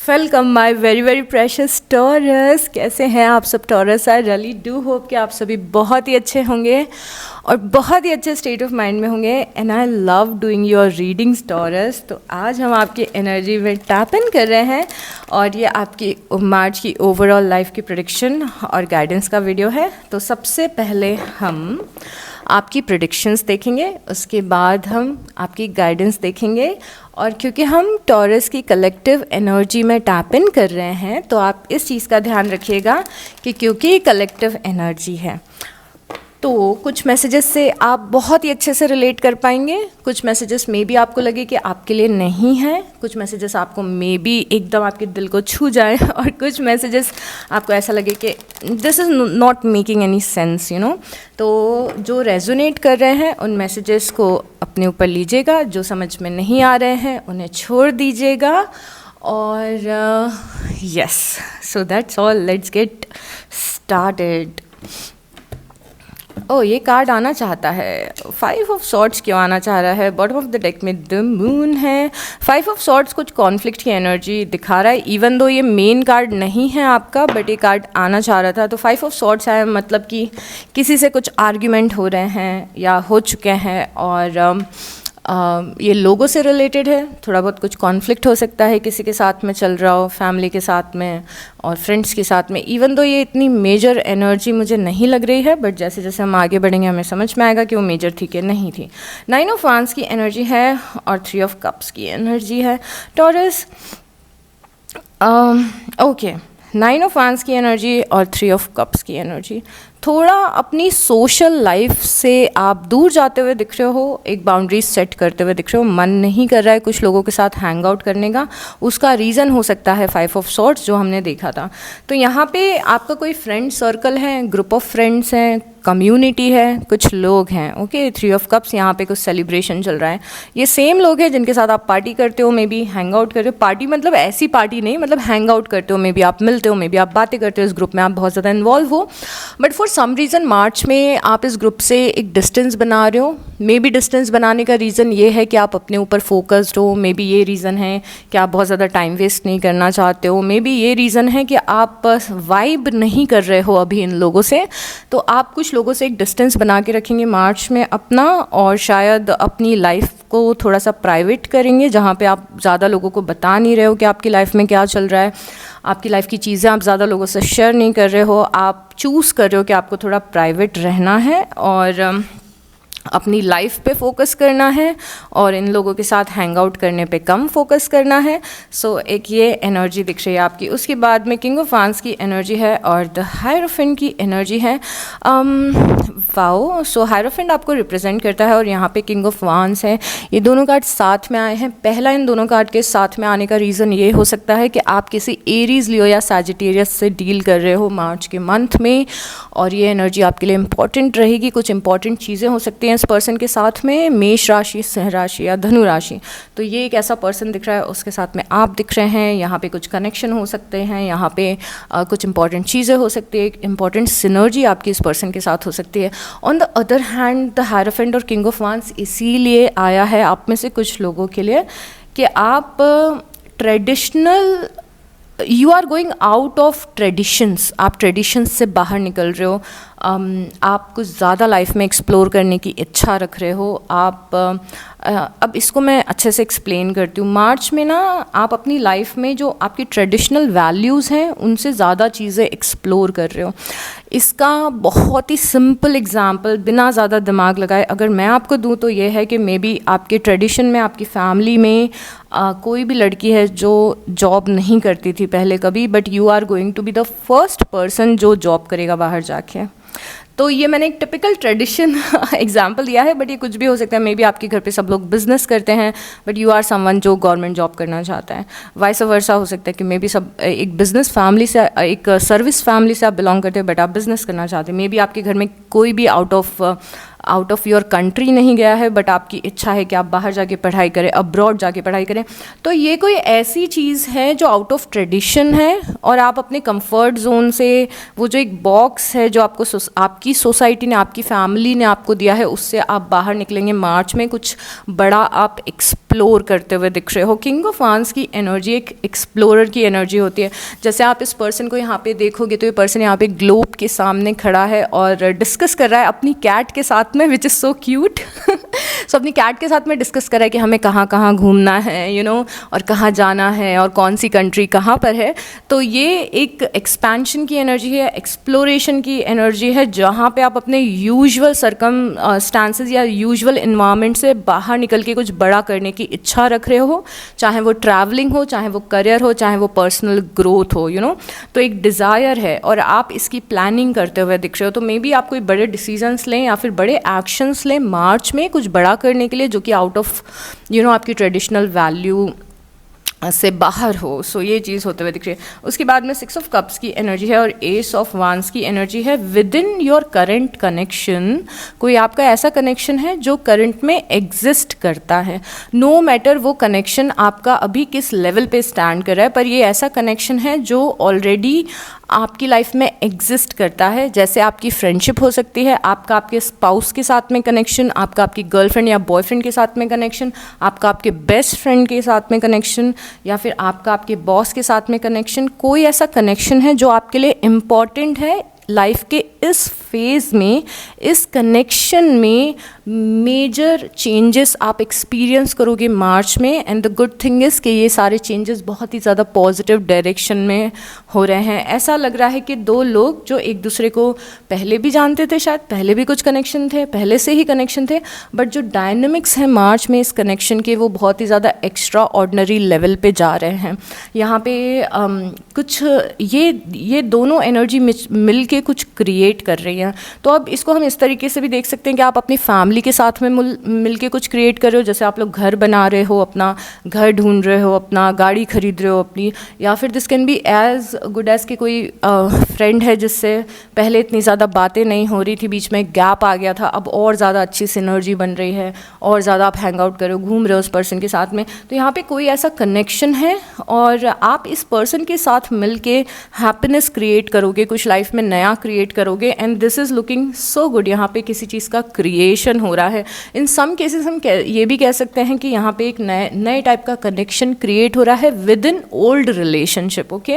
Welcome my very very precious taurus. कैसे हैं आप सब taurus? I really do hope कि आप सभी बहुत ही अच्छे होंगे और बहुत ही अच्छे स्टेट ऑफ माइंड में होंगे। And I love doing your readings taurus. तो आज हम आपकी एनर्जी में टैप इन कर रहे हैं और ये आपकी मार्च की ओवरऑल लाइफ की प्रेडिक्शन और गाइडेंस का वीडियो है। तो सबसे पहले हम आपकी प्रेडिक्शंस देखेंगे, उसके बाद हम आपकी गाइडेंस देखेंगे। और क्योंकि हम टॉरस की कलेक्टिव एनर्जी में टैप इन कर रहे हैं तो आप इस चीज़ का ध्यान रखिएगा कि क्योंकि कलेक्टिव एनर्जी है तो कुछ मैसेजेस से आप बहुत ही अच्छे से रिलेट कर पाएंगे, कुछ मैसेजेस मे बी आपको लगे कि आपके लिए नहीं है, कुछ मैसेजेस आपको मे बी एकदम आपके दिल को छू जाए और कुछ मैसेजेस आपको ऐसा लगे कि this is not making any sense you know. तो जो रेजोनेट कर रहे हैं उन मैसेजेस को अपने ऊपर लीजिएगा, जो समझ में नहीं आ रहे हैं उन्हें छोड़ दीजिएगा। और yes, so that's all, let's get started. ये कार्ड आना चाहता है, 5 ऑफ सॉर्ड्स क्यों आना चाह रहा है? बॉटम ऑफ द डेक में द मून है। 5 ऑफ सॉर्ड्स कुछ कॉन्फ्लिक्ट की एनर्जी दिखा रहा है, इवन दो ये मेन कार्ड नहीं है आपका, बट ये कार्ड आना चाह रहा था। तो 5 ऑफ सॉर्ड्स है, मतलब कि किसी से कुछ आर्ग्यूमेंट हो रहे हैं या हो चुके हैं और ये लोगों से रिलेटेड है। थोड़ा बहुत कुछ कॉन्फ्लिक्ट हो सकता है, किसी के साथ में चल रहा हो, फैमिली के साथ में और फ्रेंड्स के साथ में। इवन दो ये इतनी मेजर एनर्जी मुझे नहीं लग रही है, बट जैसे जैसे हम आगे बढ़ेंगे हमें समझ में आएगा कि वो मेजर थी कि नहीं थी। 9 ऑफ वांड्स की एनर्जी है और 3 ऑफ कप्स की एनर्जी है टॉरस। ओके, 9 ऑफ वांड्स की एनर्जी और 3 ऑफ कप्स की एनर्जी। थोड़ा अपनी सोशल लाइफ से आप दूर जाते हुए दिख रहे हो, एक बाउंड्रीज सेट करते हुए दिख रहे हो, मन नहीं कर रहा है कुछ लोगों के साथ हैंग आउट करने का। उसका रीज़न हो सकता है 5 ऑफ सॉर्ड्स जो हमने देखा था। तो यहाँ पे आपका कोई फ्रेंड सर्कल है, ग्रुप ऑफ फ्रेंड्स हैं, कम्युनिटी है, कुछ लोग हैं। ओके, 3 ऑफ कप्स, यहाँ पे कुछ सेलिब्रेशन चल रहा है। ये सेम लोग हैं जिनके साथ आप पार्टी करते हो, मे बी हैंग आउट करते हो। पार्टी मतलब ऐसी पार्टी नहीं, मतलब हैंग आउट करते हो, मे बी आप मिलते हो, मे बी आप बातें करते हो, इस ग्रुप में आप बहुत ज़्यादा इन्वॉल्व हो। बट फॉर सम रीज़न मार्च में आप इस ग्रुप से एक डिस्टेंस बना रहे हो। मे बी डिस्टेंस बनाने का रीज़न ये है कि आप अपने ऊपर फोकस्ड हो, मे बी ये रीज़न है कि आप बहुत ज़्यादा टाइम वेस्ट नहीं करना चाहते हो, मे बी ये रीज़न है कि आप वाइब नहीं कर रहे हो अभी इन लोगों से। तो आप कुछ लोगों से एक डिस्टेंस बना के रखेंगे मार्च में अपना, और शायद अपनी लाइफ को थोड़ा सा प्राइवेट करेंगे, जहाँ पे आप ज़्यादा लोगों को बता नहीं रहे हो कि आपकी लाइफ में क्या चल रहा है, आपकी लाइफ की चीज़ें आप ज़्यादा लोगों से शेयर नहीं कर रहे हो। आप चूज़ कर रहे हो कि आपको थोड़ा प्राइवेट रहना है और अपनी लाइफ पे फोकस करना है और इन लोगों के साथ हैंग आउट करने पे कम फोकस करना है। सो एक ये एनर्जी दिख रही है आपकी। उसके बाद में किंग ऑफ वांड्स की एनर्जी है और द हायरोफेंट की एनर्जी है। वाओ, सो हायरोफेंट आपको रिप्रेजेंट करता है और यहाँ पे किंग ऑफ वांड्स है। ये दोनों कार्ड साथ में आए हैं। पहला इन दोनों कार्ड के साथ में आने का रीज़न ये हो सकता है कि आप किसी एरीज लियो या सैजिटेरियस से डील कर रहे हो मार्च के मंथ में, और ये एनर्जी आपके लिए इंपॉर्टेंट रहेगी। कुछ इंपॉर्टेंट चीज़ें हो सकती हैं इस पर्सन के साथ में, मेष राशि, सिंह राशि या धनु राशि। तो ये एक ऐसा पर्सन दिख रहा है, उसके साथ में आप दिख रहे हैं। यहाँ पे कुछ कनेक्शन हो सकते हैं, यहाँ पे कुछ इंपॉर्टेंट चीज़ें हो सकती है, एक इंपॉर्टेंट सिनर्जी आपकी इस पर्सन के साथ हो सकती है। On the other hand the hierophant और किंग ऑफ वांड्स इसीलिए आया है आप में से कुछ लोगों के लिए कि आप traditional, you are going out of traditions, आप ट्रेडिशंस से बाहर निकल रहे हो। आप कुछ ज़्यादा लाइफ में एक्सप्लोर करने की इच्छा रख रहे हो। आप अब इसको मैं अच्छे से एक्सप्लेन करती हूँ। मार्च में ना आप अपनी लाइफ में जो आपकी ट्रेडिशनल वैल्यूज़ हैं उनसे ज़्यादा चीज़ें एक्सप्लोर कर रहे हो। इसका बहुत ही सिंपल एग्जांपल बिना ज़्यादा दिमाग लगाए अगर मैं आपको दूँ तो ये है कि मे बी आपके ट्रेडिशन में, आपकी फैमिली में कोई भी लड़की है जो जॉब नहीं करती थी पहले कभी, but you are going to be the first person जो जॉब करेगा बाहर जाके। तो ये मैंने एक टिपिकल ट्रेडिशन एग्जांपल दिया है, बट ये कुछ भी हो सकता है। मे बी आपके घर पे सब लोग बिजनेस करते हैं बट यू आर समवन जो गवर्नमेंट जॉब करना चाहता है। वाइस वर्सा हो सकता है कि मे बी सब एक बिजनेस फैमिली से, एक सर्विस फैमिली से आप बिलोंग करते हो बट आप बिजनेस करना चाहते हैं। मे बी आपके घर में कोई भी आउट ऑफ योर कंट्री नहीं गया है, बट आपकी इच्छा है कि आप बाहर जाके पढ़ाई करें, अब्रॉड जाके पढ़ाई करें। तो ये कोई ऐसी चीज़ है जो आउट ऑफ ट्रेडिशन है और आप अपने कंफर्ट जोन से, वो जो एक बॉक्स है जो आपको आपकी सोसाइटी ने, आपकी फैमिली ने आपको दिया है, उससे आप बाहर निकलेंगे। मार्च में कुछ बड़ा आप एक्सप्लोर करते हुए दिख रहे हो। किंग ऑफ वांड्स की एनर्जी एक एक्सप्लोरर की एनर्जी होती है। जैसे आप इस पर्सन को यहाँ पे देखोगे तो ये पर्सन यहाँ पे ग्लोब के सामने खड़ा है और डिस्कस कर रहा है अपनी कैट के साथ में, विच इज़ सो क्यूट। सो अपनी कैट के साथ में डिस्कस कर रहा है कि हमें कहाँ कहाँ घूमना है, यू नो, और कहाँ जाना है और कौन सी कंट्री कहाँ पर है। तो ये एक एक्सपेंशन की एनर्जी है, एक्सप्लोरेशन की एनर्जी है, जहाँ पे आप अपने यूजुअल सर्कमस्टांसेस या यूजुअल इन्वायरमेंट से बाहर निकल के कुछ बड़ा करने की इच्छा रख रहे हो, चाहे वो ट्रैवलिंग हो, चाहे वो करियर हो, चाहे वो पर्सनल ग्रोथ हो, यू नो। तो एक डिज़ायर है और आप इसकी प्लानिंग करते हुए दिख रहे हो। तो मे बी आप कोई बड़े डिसीजंस लें या फिर बड़े एक्शंस लें मार्च में कुछ बड़ा करने के लिए, जो कि आउट ऑफ यू नो आपकी ट्रेडिशनल वैल्यू से बाहर हो। सो ये चीज़ होते हुए दिख रही है। उसके बाद में 6 ऑफ कप्स की एनर्जी है और एस ऑफ वांड्स की एनर्जी है। With in your current connection, कोई आपका ऐसा कनेक्शन है जो करंट में एग्जिस्ट करता है, नो मैटर वो कनेक्शन आपका अभी किस लेवल पे स्टैंड कर रहा है, पर ये ऐसा कनेक्शन है जो ऑलरेडी आपकी लाइफ में एग्जिस्ट करता है। जैसे आपकी फ्रेंडशिप हो सकती है, आपका आपके स्पाउस के साथ में कनेक्शन, आपका आपकी गर्लफ्रेंड या बॉयफ्रेंड के साथ में कनेक्शन, आपका आपके बेस्ट फ्रेंड के साथ में कनेक्शन, या फिर आपका आपके बॉस के साथ में कनेक्शन। कोई ऐसा कनेक्शन है जो आपके लिए इम्पॉर्टेंट है लाइफ के इस फेज़ में। इस कनेक्शन में मेजर चेंजेस आप एक्सपीरियंस करोगे मार्च में। And the good thing is कि ये सारे चेंजेस बहुत ही ज़्यादा पॉजिटिव डायरेक्शन में हो रहे हैं। ऐसा लग रहा है कि 2 लोग जो एक दूसरे को पहले भी जानते थे, शायद पहले भी कुछ कनेक्शन थे, पहले से ही कनेक्शन थे, बट जो डायनेमिक्स हैं मार्च में इस कनेक्शन के, वो बहुत ही ज़्यादा एक्स्ट्रा ऑर्डिनरी लेवल पे जा रहे हैं। यहाँ पे कुछ ये दोनों एनर्जी मिल के कुछ क्रिएट कर रही हैं। तो अब इसको हम इस तरीके से भी देख सकते हैं कि आप अपनी फैमिली के साथ में मिल के कुछ क्रिएट कर रहे हो। जैसे आप लोग घर बना रहे हो, अपना घर ढूंढ रहे हो, अपना गाड़ी खरीद रहे हो अपनी, या फिर this can be as good as कि कोई फ्रेंड है जिससे पहले इतनी ज़्यादा बातें नहीं हो रही थी, बीच में गैप आ गया था, अब और ज़्यादा अच्छी सिनर्जी बन रही है और ज़्यादा आप हैंग आउट कर रहे हो, घूम रहे हो उस पर्सन के साथ में। तो यहाँ पे कोई ऐसा कनेक्शन है और आप इस पर्सन के साथ मिल के हैप्पीनेस क्रिएट करोगे, कुछ लाइफ में नया क्रिएट करोगे। And this is looking so good. यहाँ पे किसी चीज़ का क्रिएशन हो रहा है। इन सम केसेस हम ये भी कह सकते हैं कि यहाँ पे एक नए टाइप का कनेक्शन क्रिएट हो रहा है with in old relationship. Okay,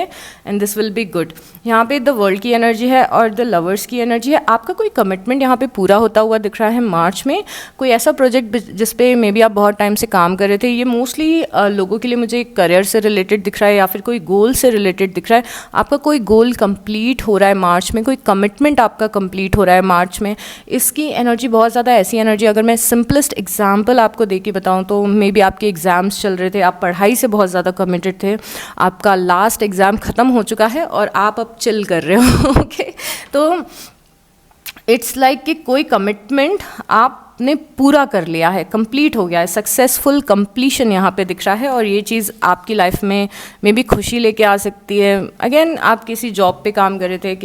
and this will be good. यहाँ पे द वर्ल्ड की एनर्जी है और द लवर्स की एनर्जी है। आपका कोई कमिटमेंट यहाँ पे पूरा होता हुआ दिख रहा है मार्च में। कोई ऐसा प्रोजेक्ट जिस पे मे बी आप बहुत टाइम से काम कर रहे थे, ये मोस्टली लोगों के लिए मुझे करियर से रिलेटेड दिख रहा है या फिर कोई गोल से रिलेटेड दिख रहा है। आपका कोई गोल कंप्लीट हो रहा है मार्च में, कोई कमिटमेंट आपका कंप्लीट हो रहा है मार्च में। इसकी एनर्जी बहुत ज़्यादा ऐसी एनर्जी, अगर मैं सिंपलेस्ट एग्जांपल आपको दे के बताऊँ तो मे बी आपके एग्ज़ाम्स चल रहे थे, आप पढ़ाई से बहुत ज़्यादा कमिटेड थे, आपका लास्ट एग्ज़ाम ख़त्म हो चुका है और आप अब चिल कर रहे हो। ओके, तो इट्स लाइक कि कोई कमिटमेंट आपने पूरा कर लिया है, कंप्लीट हो गया है, सक्सेसफुल कंप्लीशन यहाँ पे दिख रहा है। और ये चीज़ आपकी लाइफ में मे बी खुशी लेके आ सकती है। अगेन, आप किसी जॉब पे काम कर रहे थे,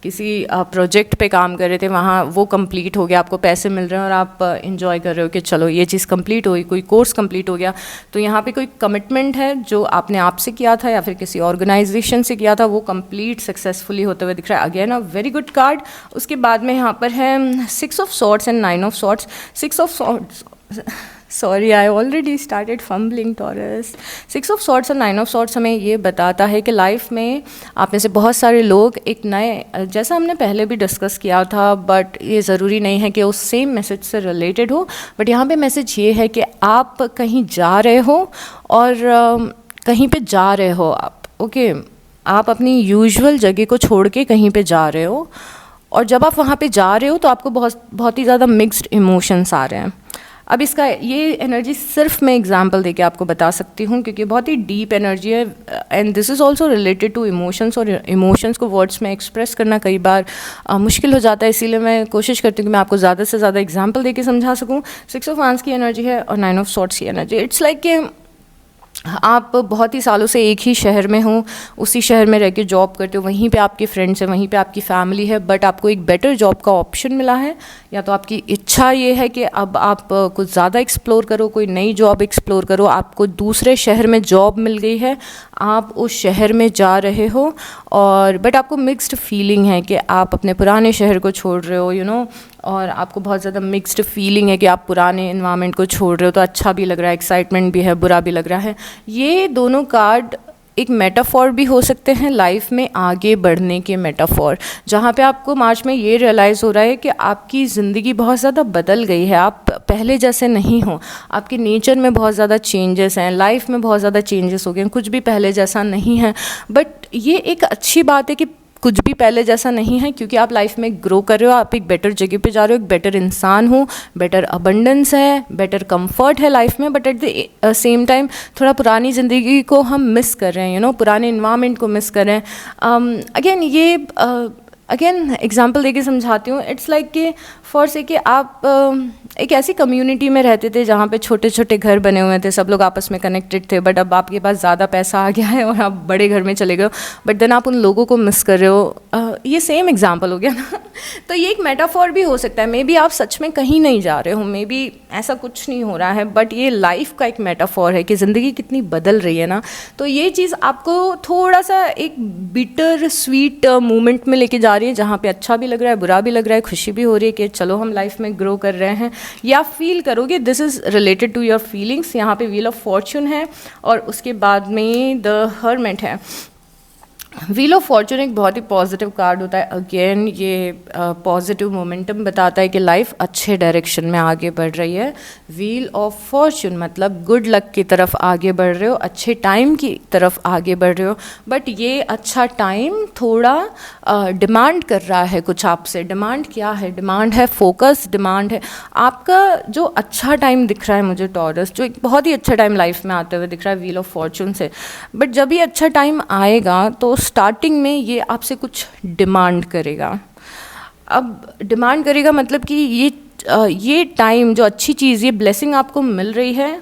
किसी प्रोजेक्ट पे काम कर रहे थे, वहाँ वो कंप्लीट हो गया, आपको पैसे मिल रहे हैं और आप इंजॉय कर रहे हो कि चलो ये चीज़ कंप्लीट हुई, कोई कोर्स कंप्लीट हो गया। तो यहाँ पे कोई कमिटमेंट है जो आपने आपसे किया था या फिर किसी ऑर्गेनाइजेशन से किया था, वो कंप्लीट सक्सेसफुली होते हुए दिख रहा है। Again a very good card. उसके बाद में यहाँ पर है 6 of swords and 9 of swords. 6 of swords, sorry I already started fumbling taurus. 6 of swords और 9 ऑफ सॉर्ड्स हमें ये बताता है कि लाइफ में आप में से बहुत सारे लोग एक नए, जैसा हमने पहले भी डिस्कस किया था, बट ये ज़रूरी नहीं है कि उस सेम मैसेज से रिलेटेड हो, बट यहाँ पे मैसेज ये है कि आप कहीं जा रहे हो और कहीं पे जा रहे हो आप, ओके, आप अपनी यूजुअल जगह को छोड़ के कहीं पे जा रहे हो और जब आप वहाँ पे जा रहे हो तो आपको बहुत ही ज़्यादा मिक्स्ड इमोशंस आ रहे हैं। अब इसका ये एनर्जी सिर्फ मैं एग्जांपल देके आपको बता सकती हूँ क्योंकि बहुत ही डीप एनर्जी है and this is also related to emotions, और इमोशंस को वर्ड्स में एक्सप्रेस करना कई बार मुश्किल हो जाता है, इसीलिए मैं कोशिश करती हूँ कि मैं आपको ज़्यादा से ज़्यादा एग्जांपल देके समझा सकूँ। 6 ऑफ वांड्स की एनर्जी है और 9 ऑफ सॉर्ड्स की एनर्जी। इट्स लाइक कि आप बहुत ही सालों से एक ही शहर में हो, उसी शहर में रह के जॉब करते हो, वहीं पे आपके फ्रेंड्स हैं, वहीं पे आपकी फैमिली है, बट आपको एक बेटर जॉब का ऑप्शन मिला है, या तो आपकी इच्छा ये है कि अब आप कुछ ज़्यादा एक्सप्लोर करो, कोई नई जॉब एक्सप्लोर करो, आपको दूसरे शहर में जॉब मिल गई है, आप उस शहर में जा रहे हो और बट आपको मिक्स्ड फीलिंग है कि आप अपने पुराने शहर को छोड़ रहे हो, यू नो, और आपको बहुत ज़्यादा मिक्स्ड फीलिंग है कि आप पुराने इन्वायरमेंट को छोड़ रहे हो, तो अच्छा भी लग रहा है, एक्साइटमेंट भी है, बुरा भी लग रहा है। ये दोनों कार्ड एक मेटाफॉर भी हो सकते हैं लाइफ में आगे बढ़ने के मेटाफॉर, जहाँ पे आपको मार्च में ये रियलाइज़ हो रहा है कि आपकी ज़िंदगी बहुत ज़्यादा बदल गई है, आप पहले जैसे नहीं हो, आपके नेचर में बहुत ज़्यादा चेंजेस हैं, लाइफ में बहुत ज़्यादा चेंजेस हो गए हैं, कुछ भी पहले जैसा नहीं है। बट ये एक अच्छी बात है कि कुछ भी पहले जैसा नहीं है, क्योंकि आप लाइफ में ग्रो कर रहे हो, आप एक बेटर जगह पे जा रहे हो, एक बेटर इंसान हो, बेटर अबंडेंस है, बेटर कंफर्ट है लाइफ में। But at the same time थोड़ा पुरानी ज़िंदगी को हम मिस कर रहे हैं, पुराने इन्वायरमेंट को मिस कर रहे हैं। अगेन एग्जांपल देके समझाती हूँ। इट्स लाइक कि फॉर से कि आप एक ऐसी कम्युनिटी में रहते थे जहाँ पे छोटे छोटे घर बने हुए थे, सब लोग आपस में कनेक्टेड थे, बट अब आपके पास ज़्यादा पैसा आ गया है और आप बड़े घर में चले गए हो, बट देन आप उन लोगों को मिस कर रहे हो। ये सेम एग्जांपल हो गया ना। तो ये एक मेटाफॉर भी हो सकता है। मे बी आप सच में कहीं नहीं जा रहे हो, मे बी ऐसा कुछ नहीं हो रहा है, बट ये लाइफ का एक मेटाफॉर है कि ज़िंदगी कितनी बदल रही है ना। तो ये चीज़ आपको थोड़ा सा एक बिटर स्वीट मोमेंट में लेके जा रही है, जहाँ पे अच्छा भी लग रहा है, बुरा भी लग रहा है, खुशी भी हो रही है कि चलो हम लाइफ में ग्रो कर रहे हैं, या फील करोगे this is related to your feelings. यहाँ पे व्हील ऑफ फॉर्चून है और उसके बाद में द हर्मिट है। व्हील ऑफ फॉर्चून एक बहुत ही पॉजिटिव कार्ड होता है। अगेन ये पॉजिटिव मोमेंटम बताता है कि लाइफ अच्छे डायरेक्शन में आगे बढ़ रही है। व्हील ऑफ फॉर्चून मतलब गुड लक की तरफ आगे बढ़ रहे हो, अच्छे टाइम की तरफ आगे बढ़ रहे हो। बट ये अच्छा टाइम थोड़ा डिमांड कर रहा है कुछ आपसे। डिमांड क्या है? डिमांड है फोकस, डिमांड है आपका जो अच्छा टाइम दिख रहा है मुझे टॉरस, जो एक बहुत ही अच्छा टाइम लाइफ में आते हुए दिख रहा है व्हील ऑफ फॉर्चून से। बट जब ये अच्छा टाइम आएगा तो स्टार्टिंग में ये आपसे कुछ डिमांड करेगा। अब डिमांड करेगा मतलब कि ये टाइम जो अच्छी चीज़, ये ब्लेसिंग आपको मिल रही है,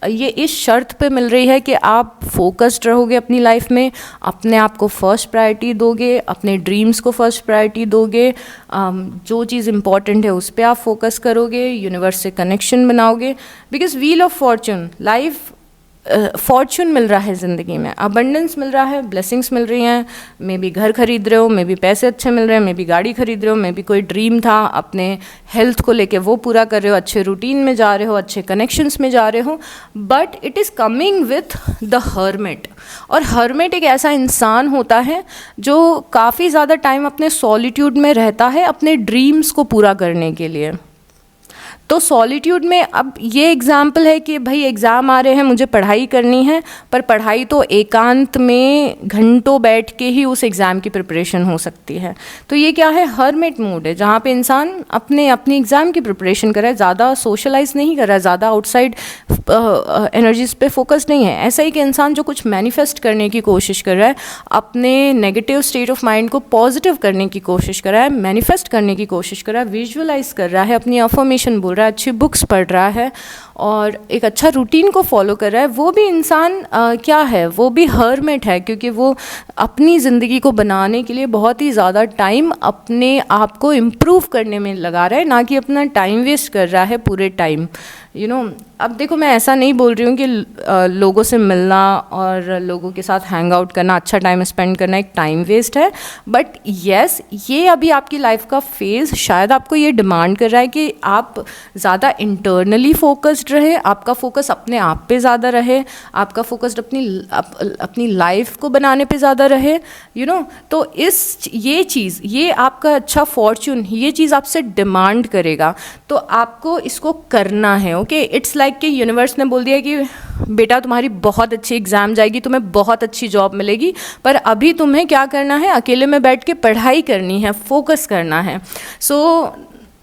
ये इस शर्त पे मिल रही है कि आप फोकस्ड रहोगे अपनी लाइफ में, अपने आप को फर्स्ट प्रायोरिटी दोगे, अपने ड्रीम्स को फर्स्ट प्रायोरिटी दोगे, जो चीज़ इंपॉर्टेंट है उस पर आप फोकस करोगे, यूनिवर्स से कनेक्शन बनाओगे। Because wheel of fortune life fortune मिल रहा है ज़िंदगी में, अबंडेंस मिल रहा है, ब्लेसिंग्स मिल रही हैं। मे बी घर खरीद रहे हो, मे बी पैसे अच्छे मिल रहे हैं, मे बी गाड़ी खरीद रहे हो, मे बी कोई ड्रीम था अपने हेल्थ को लेके वो पूरा कर रहे हो, अच्छे रूटीन में जा रहे हो, अच्छे कनेक्शंस में जा रहे हो। But it is coming with the hermit. और हर्मिट एक ऐसा इंसान होता है जो काफ़ी ज़्यादा टाइम अपने सॉलिट्यूड में रहता है अपने ड्रीम्स को पूरा करने के लिए। तो सॉलिट्यूड में अब ये एग्जाम्पल है कि भाई एग्ज़ाम आ रहे हैं, मुझे पढ़ाई करनी है, पर पढ़ाई तो एकांत में घंटों बैठ के ही उस एग्ज़ाम की प्रिपरेशन हो सकती है। तो ये क्या है? हर्मिट मूड है, जहाँ पे इंसान अपनी एग्ज़ाम की प्रिपरेशन कर रहा है, ज़्यादा सोशलाइज नहीं कर रहा है, ज़्यादा आउटसाइड एनर्जीज पे फोकस नहीं है। ऐसा ही कि इंसान जो कुछ मैनिफेस्ट करने की कोशिश कर रहा है, अपने नेगेटिव स्टेट ऑफ माइंड को पॉजिटिव करने की कोशिश कर रहा है, मैनिफेस्ट करने की कोशिश कर रहा है, विजुअलाइज कर रहा है, अपनी अफर्मेशन बोल रहा है, अच्छी बुक्स पढ़ रहा है और एक अच्छा रूटीन को फॉलो कर रहा है, वो भी इंसान क्या है? वो भी हर्मिट है, क्योंकि वो अपनी ज़िंदगी को बनाने के लिए बहुत ही ज़्यादा टाइम अपने आप को इम्प्रूव करने में लगा रहा है, ना कि अपना टाइम वेस्ट कर रहा है पूरे टाइम। अब देखो, मैं ऐसा नहीं बोल रही हूँ कि लोगों से मिलना और लोगों के साथ हैंग आउट करना, अच्छा टाइम स्पेंड करना एक टाइम वेस्ट है। बट येस, ये अभी आपकी लाइफ का फेज़ शायद आपको ये डिमांड कर रहा है कि आप ज़्यादा इंटरनली फोकस्ड रहे, आपका फोकस अपने आप पे ज़्यादा रहे, आपका फोकस्ड अपनी लाइफ को बनाने पे ज़्यादा रहे, तो ये चीज़, ये आपका अच्छा फॉर्चून, ये चीज़ आपसे डिमांड करेगा, तो आपको इसको करना है। ओके, इट्स लाइक कि यूनिवर्स ने बोल दिया कि बेटा तुम्हारी बहुत अच्छी एग्ज़ाम जाएगी, तुम्हें बहुत अच्छी जॉब मिलेगी, पर अभी तुम्हें क्या करना है? अकेले में बैठ के पढ़ाई करनी है, फोकस करना है। So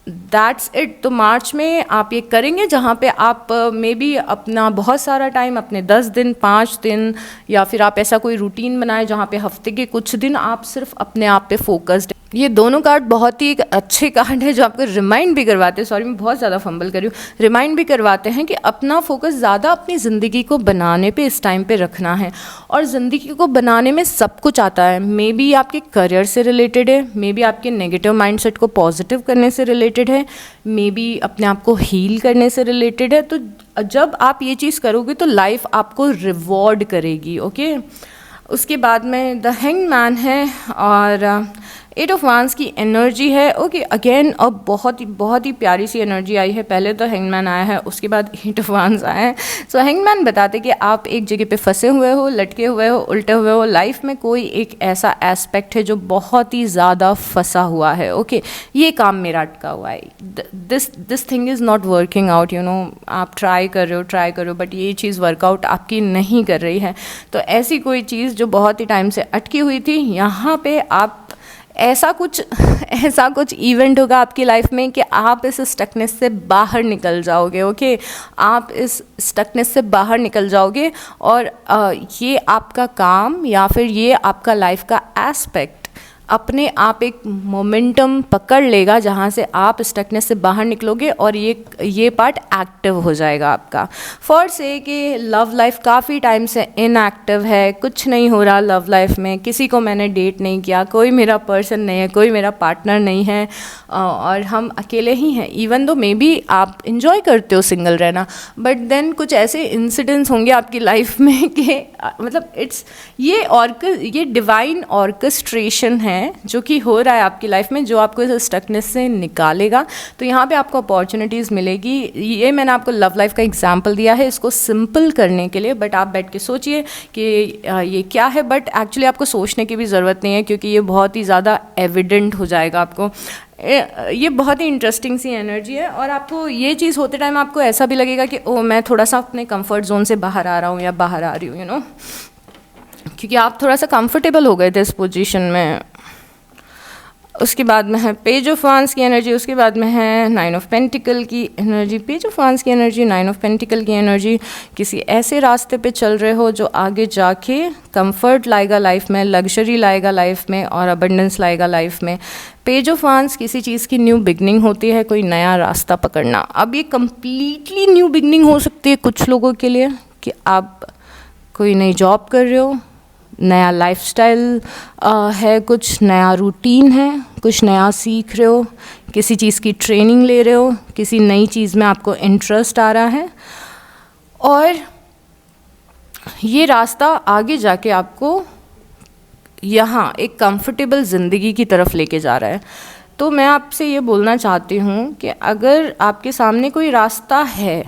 that's it. तो मार्च में आप ये करेंगे, जहाँ पे आप मे बी अपना बहुत सारा टाइम, अपने 10 दिन, 5 दिन, या फिर आप ऐसा कोई रूटीन बनाएं जहाँ पे हफ्ते के कुछ दिन आप सिर्फ अपने आप पे फोकस्ड। ये दोनों कार्ड बहुत ही एक अच्छे कार्ड है जो आपको रिमाइंड भी करवाते हैं, सॉरी मैं बहुत ज़्यादा फंबल कर रही हूँ, रिमाइंड भी करवाते हैं कि अपना फोकस ज़्यादा अपनी ज़िंदगी को बनाने पे इस टाइम पे रखना है। और ज़िंदगी को बनाने में सब कुछ आता है। मे बी आपके करियर से रिलेटेड है, मे बी आपके नेगेटिव माइंडसेट को पॉजिटिव करने से रिलेटेड है, मे बी अपने आप को हील करने से रिलेटेड है। तो जब आप ये चीज़ करोगे तो लाइफ आपको रिवॉर्ड करेगी। ओके, उसके बाद में द हैंग्ड मैन है, और एट ऑफ वांस की एनर्जी है। ओके, अगेन अब बहुत ही प्यारी सी एनर्जी आई है। पहले तो हैंगमैन आया है, उसके बाद एट ऑफ वांस आया है। सो हैंगमैन बताते कि आप एक जगह पे फंसे हुए हो, लटके हुए हो, उल्टे हुए हो। लाइफ में कोई एक ऐसा एस्पेक्ट है जो बहुत ही ज़्यादा फंसा हुआ है। ओके, ये काम मेरा अटका हुआ है, this thing is not working out, you know. आप ट्राई कर रहे हो बट ये चीज़ वर्कआउट आपकी नहीं कर रही है। तो ऐसी कोई चीज़ जो बहुत ही टाइम से अटकी हुई थी, यहाँ पे आप ऐसा कुछ इवेंट होगा आपकी लाइफ में कि आप इस स्टकनेस से बाहर निकल जाओगे। ओके, आप इस स्टकनेस से बाहर निकल जाओगे और ये आपका काम या फिर ये आपका लाइफ का एस्पेक्ट अपने आप एक मोमेंटम पकड़ लेगा जहाँ से आप स्टकनेस से बाहर निकलोगे और ये पार्ट एक्टिव हो जाएगा आपका। फॉर से कि लव लाइफ काफ़ी टाइम से इनएक्टिव है, कुछ नहीं हो रहा लव लाइफ में, किसी को मैंने डेट नहीं किया, कोई मेरा पर्सन नहीं है, कोई मेरा पार्टनर नहीं है और हम अकेले ही हैं। इवन दो मे बी आप इंजॉय करते हो सिंगल रहना, बट देन कुछ ऐसे इंसिडेंट्स होंगे आपकी लाइफ में कि मतलब ये डिवाइन ऑर्केस्ट्रेशन है जो कि हो रहा है आपकी लाइफ में, जो आपको इस स्टकनेस से निकालेगा। तो यहाँ पे आपको अपॉर्चुनिटीज़ मिलेगी। ये मैंने आपको लव लाइफ का एग्जांपल दिया है इसको सिंपल करने के लिए, बट आप बैठ के सोचिए कि ये क्या है। बट एक्चुअली आपको सोचने की भी ज़रूरत नहीं है क्योंकि ये बहुत ही ज़्यादा एविडेंट हो जाएगा आपको। ये बहुत ही इंटरेस्टिंग सी एनर्जी है और आपको ये चीज़ होते टाइम आपको ऐसा भी लगेगा कि ओ मैं थोड़ा सा अपने कंफर्ट जोन से बाहर आ रहा हूँ या बाहर आ रही हूँ, यू नो, क्योंकि आप थोड़ा सा कंफर्टेबल हो गए थे इस पोजीशन में। उसके बाद में है पेज ऑफ वांस की एनर्जी, उसके बाद में है नाइन ऑफ पेंटिकल की एनर्जी। पेज ऑफ वांस की एनर्जी, नाइन ऑफ पेंटिकल की एनर्जी, किसी ऐसे रास्ते पे चल रहे हो जो आगे जाके कंफर्ट लाएगा लाइफ में, लग्जरी लाएगा लाइफ में और अबंडेंस लाएगा लाइफ में। पेज ऑफ वांस किसी चीज़ की न्यू बिगनिंग होती है, कोई नया रास्ता पकड़ना। अब ये कम्प्लीटली न्यू बिगनिंग हो सकती है कुछ लोगों के लिए कि आप कोई नई जॉब कर रहे हो, नया लाइफस्टाइल है, कुछ नया रूटीन है, कुछ नया सीख रहे हो, किसी चीज़ की ट्रेनिंग ले रहे हो, किसी नई चीज़ में आपको इंटरेस्ट आ रहा है और ये रास्ता आगे जाके आपको यहाँ एक कंफर्टेबल ज़िंदगी की तरफ लेके जा रहा है। तो मैं आपसे ये बोलना चाहती हूँ कि अगर आपके सामने कोई रास्ता है,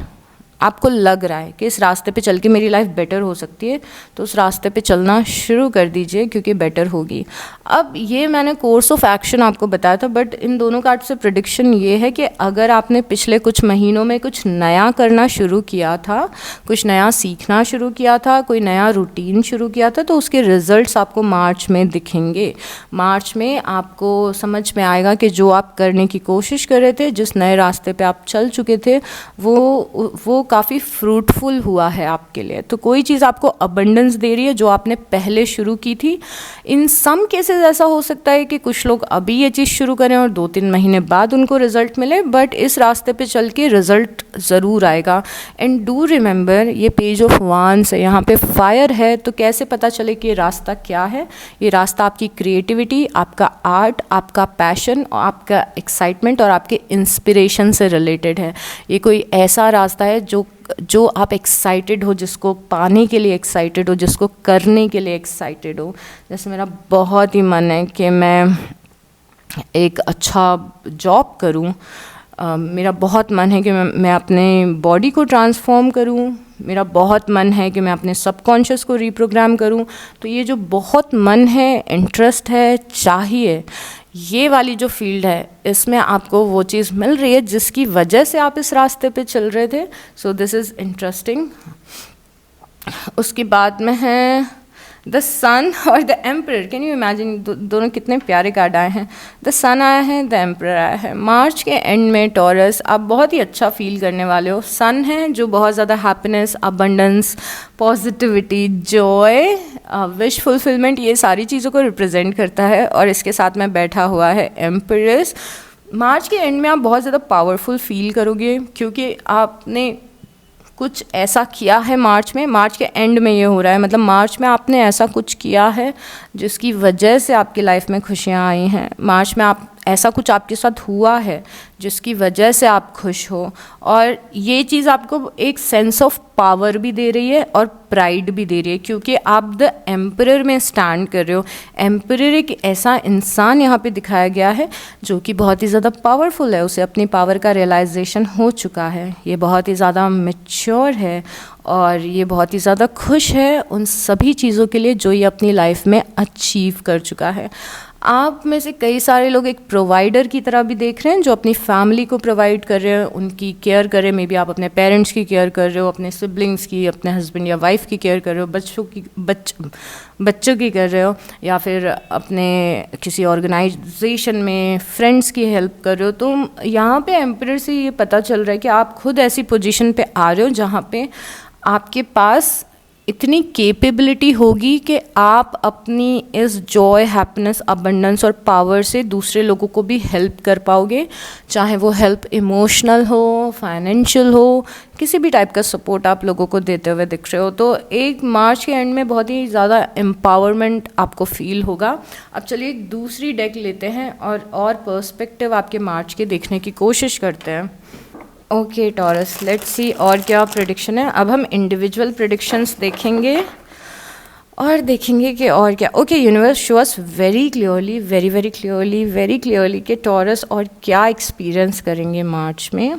आपको लग रहा है कि इस रास्ते पे चल के मेरी लाइफ बेटर हो सकती है, तो उस रास्ते पे चलना शुरू कर दीजिए क्योंकि बेटर होगी। अब ये मैंने कोर्स ऑफ एक्शन आपको बताया था, बट इन दोनों कार्ड से प्रेडिक्शन ये है कि अगर आपने पिछले कुछ महीनों में कुछ नया करना शुरू किया था, कुछ नया सीखना शुरू किया था, कोई नया रूटीन शुरू किया था, तो उसके रिजल्ट्स आपको मार्च में दिखेंगे। मार्च में आपको समझ में आएगा कि जो आप करने की कोशिश कर रहे थे, जिस नए रास्ते पे आप चल चुके थे, वो काफ़ी फ्रूटफुल हुआ है आपके लिए। तो कोई चीज़ आपको अबंडेंस दे रही है जो आपने पहले शुरू की थी। इन सम केसेस ऐसा हो सकता है कि कुछ लोग अभी ये चीज़ शुरू करें और 2-3 महीने बाद उनको रिजल्ट मिले, बट इस रास्ते पे चल के रिजल्ट ज़रूर आएगा। एंड डू रिमेंबर ये पेज ऑफ वांस है, यहाँ पे फायर है, तो कैसे पता चले कि ये रास्ता क्या है? ये रास्ता आपकी क्रिएटिविटी, आपका आर्ट, आपका पैशन, आपका एक्साइटमेंट और आपके इंस्पिरेशन से रिलेटेड है। ये कोई ऐसा रास्ता है जो आप एक्साइटेड हो, जिसको पाने के लिए एक्साइटेड हो, जिसको करने के लिए एक्साइटेड हो। जैसे मेरा बहुत ही मन है कि मैं एक अच्छा जॉब करूं, मेरा बहुत मन है कि मैं अपने बॉडी को ट्रांसफॉर्म करूं, मेरा बहुत मन है कि मैं अपने सबकॉन्शियस को रीप्रोग्राम करूं। तो ये जो बहुत मन है, इंटरेस्ट है, चाहिए, ये वाली जो फील्ड है, इसमें आपको वो चीज़ मिल रही है जिसकी वजह से आप इस रास्ते पे चल रहे थे। So this is interesting. उसके बाद में है द सन और the emperor. Can you imagine, दोनों कितने प्यारे कार्ड आए हैं। द सन आया है, द एम्परर आया है। मार्च के एंड में टॉरस आप बहुत ही अच्छा फील करने वाले हो। सन है जो बहुत ज़्यादा happiness, abundance, positivity, Joy, wish fulfilment, ये सारी चीज़ों को रिप्रेजेंट करता है। और इसके साथ में बैठा हुआ है एम्परेस। मार्च के एंड में आप बहुत ज़्यादा पावरफुल फील करोगे क्योंकि आपने कुछ ऐसा किया है मार्च के एंड में ये हो रहा है, मतलब मार्च में आपने ऐसा कुछ किया है जिसकी वजह से आपकी लाइफ में खुशियाँ आई हैं। मार्च में आप ऐसा कुछ आपके साथ हुआ है जिसकी वजह से आप खुश हो, और ये चीज़ आपको एक सेंस ऑफ पावर भी दे रही है और प्राइड भी दे रही है, क्योंकि आप द एम्परर में स्टैंड कर रहे हो। एम्परर एक ऐसा इंसान यहाँ पे दिखाया गया है जो कि बहुत ही ज़्यादा पावरफुल है, उसे अपनी पावर का रियलाइजेशन हो चुका है, ये बहुत ही ज़्यादा मैच्योर है और ये बहुत ही ज़्यादा खुश है उन सभी चीज़ों के लिए जो ये अपनी लाइफ में अचीव कर चुका है। आप में से कई सारे लोग एक प्रोवाइडर की तरह भी देख रहे हैं, जो अपनी फैमिली को प्रोवाइड कर रहे हैं, उनकी केयर कर रहे हैं। मे बी आप अपने पेरेंट्स की केयर कर रहे हो, अपने सिबलिंग्स की, अपने हस्बैंड या वाइफ की केयर कर रहे हो, बच्चों की कर रहे हो, या फिर अपने किसी ऑर्गेनाइजेशन में फ्रेंड्स की हेल्प कर रहे हो। तो यहाँ पे एम्परर से ये पता चल रहा है कि आप खुद ऐसी पोजीशन पे आ रहे हो जहाँ पे आपके पास इतनी कैपेबिलिटी होगी कि आप अपनी इस जॉय, हैप्पीनेस, अबंडेंस और पावर से दूसरे लोगों को भी हेल्प कर पाओगे, चाहे वो हेल्प इमोशनल हो, फाइनेंशियल हो, किसी भी टाइप का सपोर्ट आप लोगों को देते हुए दिख रहे हो। तो एक मार्च के एंड में बहुत ही ज़्यादा एम्पावरमेंट आपको फील होगा। अब चलिए एक दूसरी डेक लेते हैं और पर्सपेक्टिव आपके मार्च के देखने की कोशिश करते हैं। ओके टॉरस, लेट्स सी और क्या प्रेडिक्शन है। अब हम इंडिविजुअल प्रेडिक्शंस देखेंगे और देखेंगे कि और क्या। Okay, universe show us very clearly, very clearly कि टॉरस और क्या एक्सपीरियंस करेंगे मार्च में।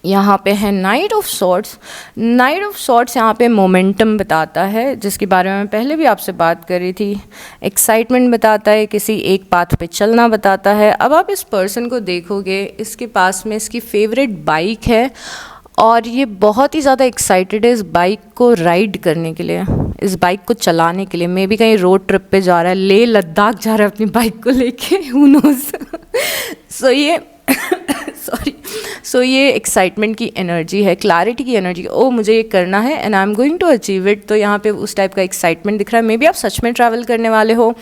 यहाँ पे है night of swords. Night of swords यहाँ पे मोमेंटम बताता है, जिसके बारे में पहले भी आपसे बात करी थी। एक्साइटमेंट बताता है, किसी एक पाथ पे चलना बताता है। अब आप इस पर्सन को देखोगे, इसके पास में इसकी फेवरेट बाइक है और ये बहुत ही ज़्यादा एक्साइटेड है इस बाइक को राइड करने के लिए, इस बाइक को चलाने के लिए। मे बी कहीं रोड ट्रिप पे जा रहा है, लेह लद्दाख जा रहा है अपनी बाइक को लेके, हू नोज़। सो ये एक्साइटमेंट की एनर्जी है, क्लैरिटी की एनर्जी। ओ मुझे ये करना है and I am going to achieve it. तो यहाँ पे उस टाइप का एक्साइटमेंट दिख रहा है। मे बी आप सच में ट्रैवल करने वाले हो,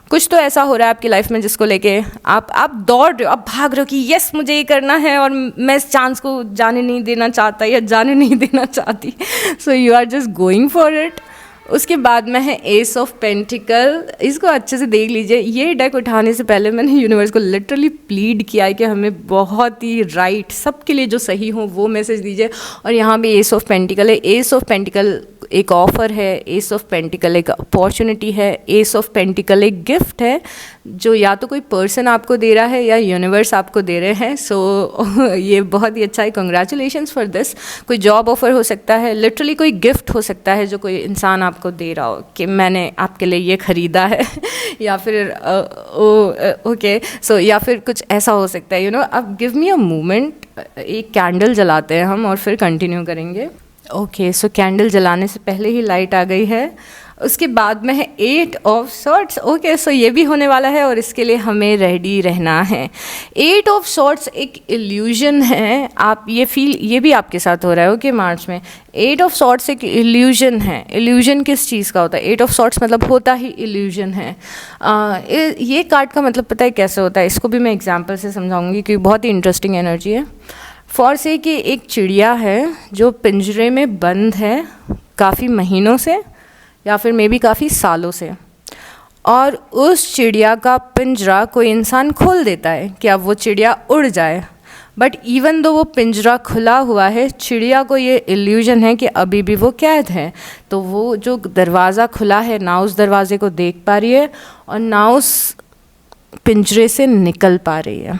कुछ तो ऐसा हो रहा है आपकी लाइफ में जिसको लेके आप दौड़ रहे हो, आप भाग रहे हो कि यस मुझे ये करना है और मैं इस चांस को जाने नहीं देना चाहता या जाने नहीं देना चाहती। So you are just going for it. उसके बाद में है एस ऑफ पेंटिकल। इसको अच्छे से देख लीजिए। ये डेक उठाने से पहले मैंने यूनिवर्स को लिटरली प्लीड किया है कि हमें बहुत ही राइट, सबके लिए जो सही हो वो मैसेज दीजिए। और यहाँ भी एस ऑफ पेंटिकल है। एस ऑफ पेंटिकल एक ऑफ़र है, एस ऑफ पेंटिकल एक अपॉर्चुनिटी है, एस ऑफ पेंटिकल एक गिफ्ट है जो या तो कोई पर्सन आपको दे रहा है या यूनिवर्स आपको दे रहे हैं। सो ये बहुत ही अच्छा है, कंग्रेचुलेशंस फॉर दिस। कोई जॉब ऑफर हो सकता है, लिटरली कोई गिफ्ट हो सकता है जो कोई इंसान आपको दे रहा हो कि मैंने आपके लिए ये ख़रीदा है या फिर ओके सो या फिर कुछ ऐसा हो सकता है, यू नो। अब गिव मी अ मोमेंट, एक कैंडल जलाते हैं हम और फिर कंटिन्यू करेंगे। ओके सो कैंडल जलाने से पहले ही लाइट आ गई है। उसके बाद में है 8 ऑफ सॉर्ड्स। ओके सो ये भी होने वाला है और इसके लिए हमें रेडी रहना है। 8 ऑफ सॉर्ड्स एक इल्यूजन है, आप ये फील, ये भी आपके साथ हो रहा है ओके मार्च में। 8 ऑफ सॉर्ड्स एक इल्यूजन है। इल्यूजन किस चीज़ का होता है? 8 ऑफ सॉर्ड्स मतलब होता ही इल्यूजन है। ये कार्ड का मतलब पता है कैसे होता है? इसको भी मैं एग्जाम्पल से समझाऊंगी क्योंकि बहुत ही इंटरेस्टिंग एनर्जी है। फॉर से कि एक चिड़िया है जो पिंजरे में बंद है काफ़ी महीनों से या फिर मे बी काफ़ी सालों से, और उस चिड़िया का पिंजरा कोई इंसान खोल देता है कि अब वो चिड़िया उड़ जाए। बट इवन दो वो पिंजरा खुला हुआ है, चिड़िया को ये इल्यूजन है कि अभी भी वो कैद है। तो वो जो दरवाज़ा खुला है ना उस दरवाजे को देख पा रही है और ना उस पिंजरे से निकल पा रही है।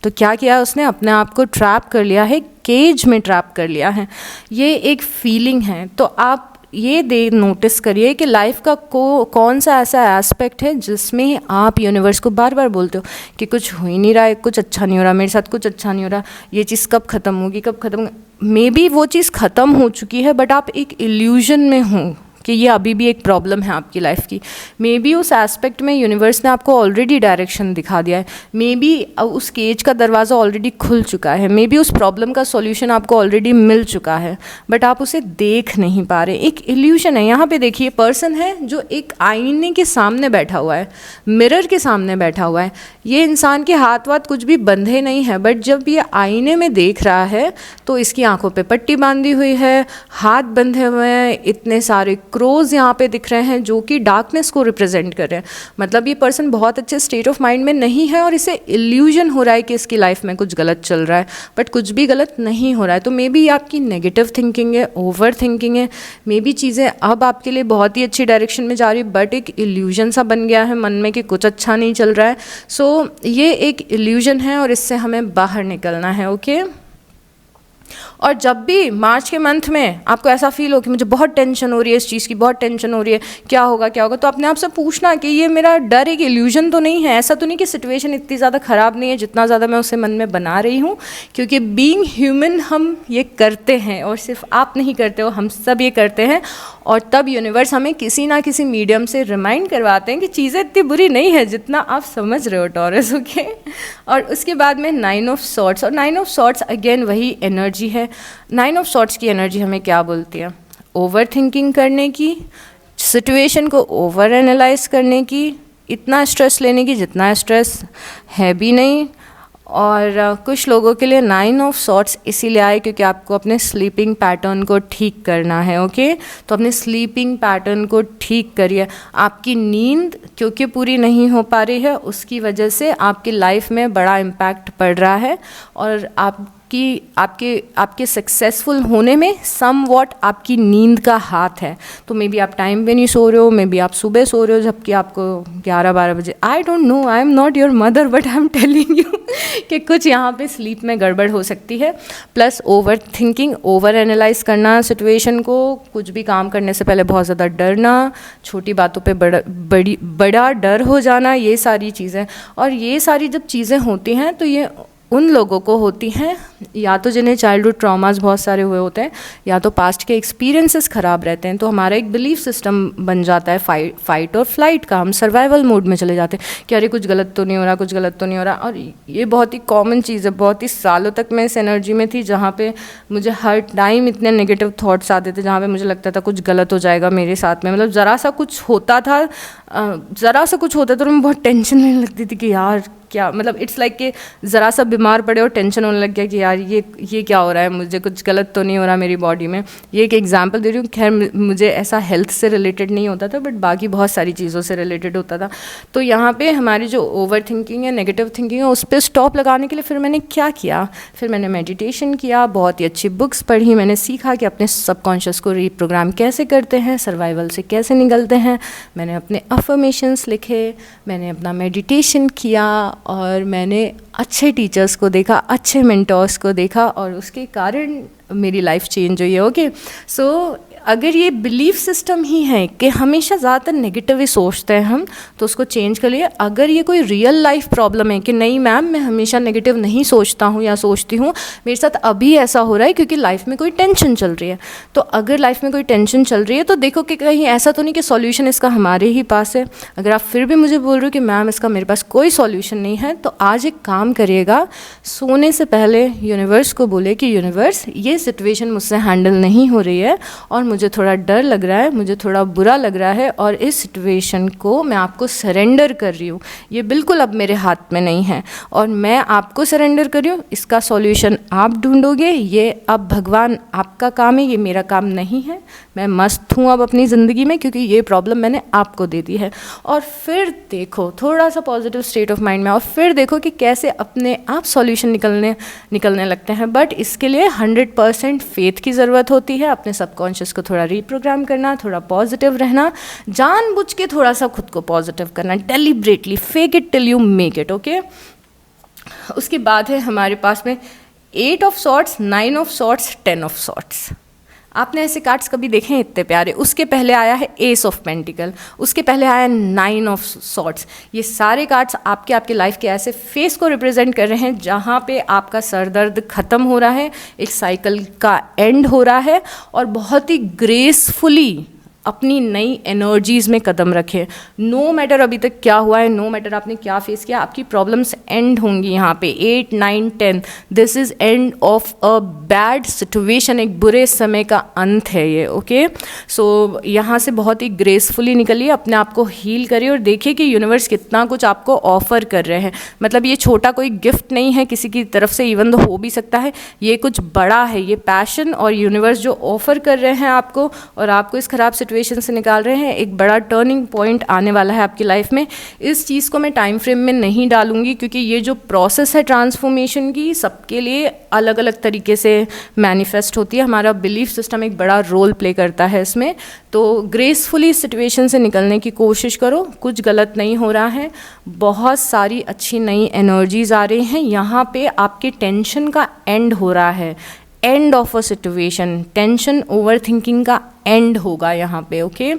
तो क्या किया उसने? अपने आप को ट्रैप कर लिया है, केज में ट्रैप कर लिया है। ये एक फीलिंग है। तो आप ये नोटिस करिए कि लाइफ का कौन सा ऐसा एस्पेक्ट है जिसमें आप यूनिवर्स को बार बार बोलते हो कि कुछ हो ही नहीं रहा है, कुछ अच्छा नहीं हो रहा, मेरे साथ कुछ अच्छा नहीं हो रहा, ये चीज़ कब ख़त्म होगी, कब ख़त्म होगी। मे बी वो चीज़ ख़त्म हो चुकी है बट आप एक इल्यूजन में हो कि ये अभी भी एक प्रॉब्लम है आपकी लाइफ की। मे बी उस एस्पेक्ट में यूनिवर्स ने आपको ऑलरेडी डायरेक्शन दिखा दिया है। मे बी उस केज का दरवाज़ा ऑलरेडी खुल चुका है। मे बी उस प्रॉब्लम का सॉल्यूशन आपको ऑलरेडी मिल चुका है बट आप उसे देख नहीं पा रहे। एक इल्यूशन है। यहाँ पे देखिए पर्सन है जो एक आईने के सामने बैठा हुआ है, मिरर के सामने बैठा हुआ है। ये इंसान के हाथ वाथ कुछ भी बंधे नहीं है बट जब ये आईने में देख रहा है तो इसकी आंखों पे पट्टी बांधी हुई है, हाथ बंधे हुए हैं, इतने सारे क्रोज यहाँ पे दिख रहे हैं जो कि डार्कनेस को रिप्रेजेंट कर रहे हैं। मतलब ये पर्सन बहुत अच्छे स्टेट ऑफ माइंड में नहीं है और इसे इल्यूजन हो रहा है कि इसकी लाइफ में कुछ गलत चल रहा है, बट कुछ भी गलत नहीं हो रहा है। तो मे बी आपकी नेगेटिव थिंकिंग है, ओवर थिंकिंग है, मे बी चीज़ें अब आपके लिए बहुत ही अच्छी डायरेक्शन में जा रही है, बट एक इल्यूजन सा बन गया है मन में कि कुछ अच्छा नहीं चल रहा है। सो ये एक इल्यूजन है और इससे हमें बाहर निकलना है। ओके, और जब भी मार्च के मंथ में आपको ऐसा फील हो कि मुझे बहुत टेंशन हो रही है, इस चीज़ की बहुत टेंशन हो रही है, क्या होगा क्या होगा, तो अपने आप से पूछना कि ये मेरा डर एक इल्यूजन तो नहीं है, ऐसा तो नहीं कि सिचुएशन इतनी ज़्यादा ख़राब नहीं है जितना ज़्यादा मैं उसे मन में बना रही हूँ। क्योंकि बीइंग ह्यूमन हम ये करते हैं, और सिर्फ आप नहीं करते हो, हम सब ये करते हैं। और तब यूनिवर्स हमें किसी ना किसी मीडियम से रिमाइंड करवाते हैं कि चीज़ें इतनी बुरी नहीं है जितना आप समझ रहे हो टॉरस। ओके, और उसके बाद में 9 ऑफ सॉर्ड्स, और 9 ऑफ सॉर्ड्स अगेन वही एनर्जी है। 9 ऑफ सॉर्ड्स की एनर्जी हमें क्या बोलती है? ओवर थिंकिंग करने की, सिचुएशन को ओवर एनालाइज करने की, इतना स्ट्रेस लेने की जितना स्ट्रेस है भी नहीं। और कुछ लोगों के लिए 9 ऑफ सॉर्ड्स इसीलिए आए क्योंकि आपको अपने स्लीपिंग पैटर्न को ठीक करना है। ओके, तो अपने स्लीपिंग पैटर्न को ठीक करिए। आपकी नींद क्योंकि पूरी नहीं हो पा रही है, उसकी वजह से आपकी लाइफ में बड़ा इम्पैक्ट पड़ रहा है, और आपके सक्सेसफुल होने में सम वॉट आपकी नींद का हाथ है। तो मे बी आप टाइम पे नहीं सो रहे हो, मे बी आप सुबह सो रहे हो जबकि आपको 11-12 बजे, I don't know, I am not your mother, but I am telling you कि कुछ यहाँ पे स्लीप में गड़बड़ हो सकती है। Plus over thinking, over analyse करना सिचुएशन को, कुछ भी काम करने से पहले बहुत ज़्यादा डरना, छोटी बातों पे बड़ा डर हो जाना, ये सारी चीज़ें। और ये सारी जब चीज़ें होती हैं तो ये उन लोगों को होती हैं या तो जिन्हें चाइल्डहुड ट्रॉमास बहुत सारे हुए होते हैं, या तो पास्ट के एक्सपीरियंसेस ख़राब रहते हैं। तो हमारा एक बिलीफ सिस्टम बन जाता है फाइट और फ्लाइट का, हम सर्वाइवल मोड में चले जाते हैं कि अरे कुछ गलत तो नहीं हो रहा, कुछ गलत तो नहीं हो रहा। और ये बहुत ही कॉमन चीज़ है, बहुत ही सालों तक मैं इस एनर्जी में थी जहाँ पे मुझे हर टाइम इतने नेगेटिव थॉट्स आते थे, जहाँ पे मुझे लगता था कुछ गलत हो जाएगा मेरे साथ में। मतलब ज़रा सा कुछ होता था तो मैं बहुत टेंशन लेने लगती थी कि यार क्या, मतलब इट्स लाइक कि ज़रा सा बीमार पड़े और टेंशन होने लग गया कि यार ये क्या हो रहा है, मुझे कुछ गलत तो नहीं हो रहा मेरी बॉडी में। ये एक एग्जांपल दे रही हूँ। खैर मुझे ऐसा हेल्थ से रिलेटेड नहीं होता था, बट बाकी बहुत सारी चीज़ों से रिलेटेड होता था। तो यहाँ पे हमारी जो ओवर थिंकिंग है, नेगेटिव थिंकिंग है, उस पर स्टॉप लगाने के लिए फिर मैंने क्या किया, फिर मैंने मेडिटेशन किया, बहुत ही अच्छी बुक्स पढ़ी, मैंने सीखा कि अपने सबकॉन्शियस को रीप्रोग्राम कैसे करते हैं, सर्वाइवल से कैसे निकलते हैं। मैंने अपने अफर्मेशंस लिखे, मैंने अपना मेडिटेशन किया, और मैंने अच्छे टीचर्स को देखा, अच्छे मेंटर्स को देखा, और उसके कारण मेरी लाइफ चेंज हुई है। ओके, सो अगर ये बिलीफ सिस्टम ही है कि हमेशा ज़्यादातर नेगेटिव ही सोचते हैं हम, तो उसको चेंज कर लिए। अगर ये कोई रियल लाइफ प्रॉब्लम है कि नहीं मैम मैं हमेशा नेगेटिव नहीं सोचता हूँ या सोचती हूँ, मेरे साथ अभी ऐसा हो रहा है क्योंकि लाइफ में कोई टेंशन चल रही है, तो अगर लाइफ में कोई टेंशन चल रही है तो देखो कि कहीं ऐसा तो नहीं कि सॉल्यूशन इसका हमारे ही पास है। अगर आप फिर भी मुझे बोल रहे हो कि मैम इसका मेरे पास कोई सॉल्यूशन नहीं है, तो आज एक काम करिएगा, सोने से पहले यूनिवर्स को बोले कि यूनिवर्स ये सिचुएशन मुझसे हैंडल नहीं हो रही है और मुझे थोड़ा डर लग रहा है, मुझे थोड़ा बुरा लग रहा है, और इस सिचुएशन को मैं आपको सरेंडर कर रही हूँ। ये बिल्कुल अब मेरे हाथ में नहीं है और मैं आपको सरेंडर कर रही हूँ। इसका सॉल्यूशन आप ढूंढोगे, ये अब भगवान आपका काम है, ये मेरा काम नहीं है। मैं मस्त हूँ अब अपनी ज़िंदगी में क्योंकि ये प्रॉब्लम मैंने आपको दे दी है। और फिर देखो थोड़ा सा पॉजिटिव स्टेट ऑफ माइंड में, और फिर देखो कि कैसे अपने आप सॉल्यूशन निकलने लगते हैं। बट इसके लिए 100% फेथ की ज़रूरत होती है। अपने सबकॉन्शियस को थोड़ा रीप्रोग्राम करना, थोड़ा पॉजिटिव रहना, जानबूझ के थोड़ा सा खुद को पॉजिटिव करना, deliberately, fake it till you make it. Okay, उसके बाद है हमारे पास में 8 of swords, 9 of swords, 10 of swords. आपने ऐसे कार्ड्स कभी देखे हैं इतने प्यारे? उसके पहले आया है एस ऑफ पेंटिकल, उसके पहले आया 9 ऑफ सॉर्ट्स। ये सारे कार्ड्स आपके लाइफ के ऐसे फेस को रिप्रेजेंट कर रहे हैं जहाँ पे आपका सर दर्द ख़त्म हो रहा है, एक साइकिल का एंड हो रहा है, और बहुत ही ग्रेसफुली अपनी नई एनर्जीज़ में कदम रखें। नो मैटर अभी तक क्या हुआ है, नो मैटर आपने क्या फेस किया, आपकी प्रॉब्लम्स एंड होंगी यहाँ पे। 8, 9, 10, this is end of a bad situation, एक बुरे समय का अंत है ये। ओके, सो यहाँ से बहुत ही ग्रेसफुली निकलिए, अपने आप को हील करिए और देखिए कि यूनिवर्स कितना कुछ आपको ऑफर कर रहे हैं। मतलब ये छोटा कोई गिफ्ट नहीं है किसी की तरफ से, इवन तो हो भी सकता है, ये कुछ बड़ा है, ये पैशन और यूनिवर्स जो ऑफर कर रहे हैं आपको, और आपको इस खराब सिचुएशन सिचुएशन से निकाल रहे हैं, एक बड़ा टर्निंग पॉइंट आने वाला है आपकी लाइफ में। इस चीज़ को मैं टाइम फ्रेम में नहीं डालूंगी क्योंकि ये जो प्रोसेस है ट्रांसफॉर्मेशन की सबके लिए अलग अलग तरीके से मैनिफेस्ट होती है। हमारा बिलीफ सिस्टम एक बड़ा रोल प्ले करता है इसमें। तो ग्रेसफुली सिचुएशन से निकलने की कोशिश करो, कुछ गलत नहीं हो रहा है, बहुत सारी अच्छी नई एनर्जीज आ रही हैं। यहाँ पे आपके टेंशन का एंड हो रहा है, end of a situation, tension over thinking का एंड होगा यहाँ पे। Okay,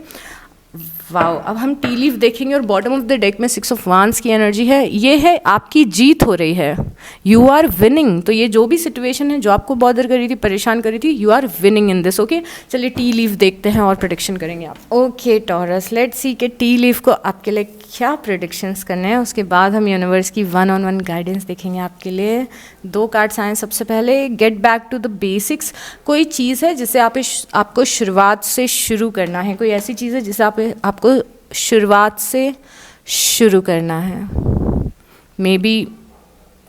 wow. अब हम टी लीफ देखेंगे और बॉटम ऑफ द डेक में 6 ऑफ वांड्स की एनर्जी है। ये है आपकी जीत हो रही है, यू आर विनिंग। तो ये जो भी सिचुएशन है जो आपको बॉदर कर रही थी, परेशान कर रही थी, you are winning in this. Okay, चलिए टी लीफ देखते हैं और प्रेडिक्शन करेंगे आप। ओके टॉरस, लेट्स सी कि टी लीफ को आपके लिए क्या प्रेडिक्शंस करने हैं। उसके बाद हम यूनिवर्स की 1-on-1 गाइडेंस देखेंगे आपके लिए। 2 कार्ड्स आए सबसे पहले, get back to the basics. कोई चीज़ है जिसे आपको शुरुआत से शुरू करना है, कोई ऐसी चीज़ है जिसे आपको शुरुआत से शुरू करना है। मे बी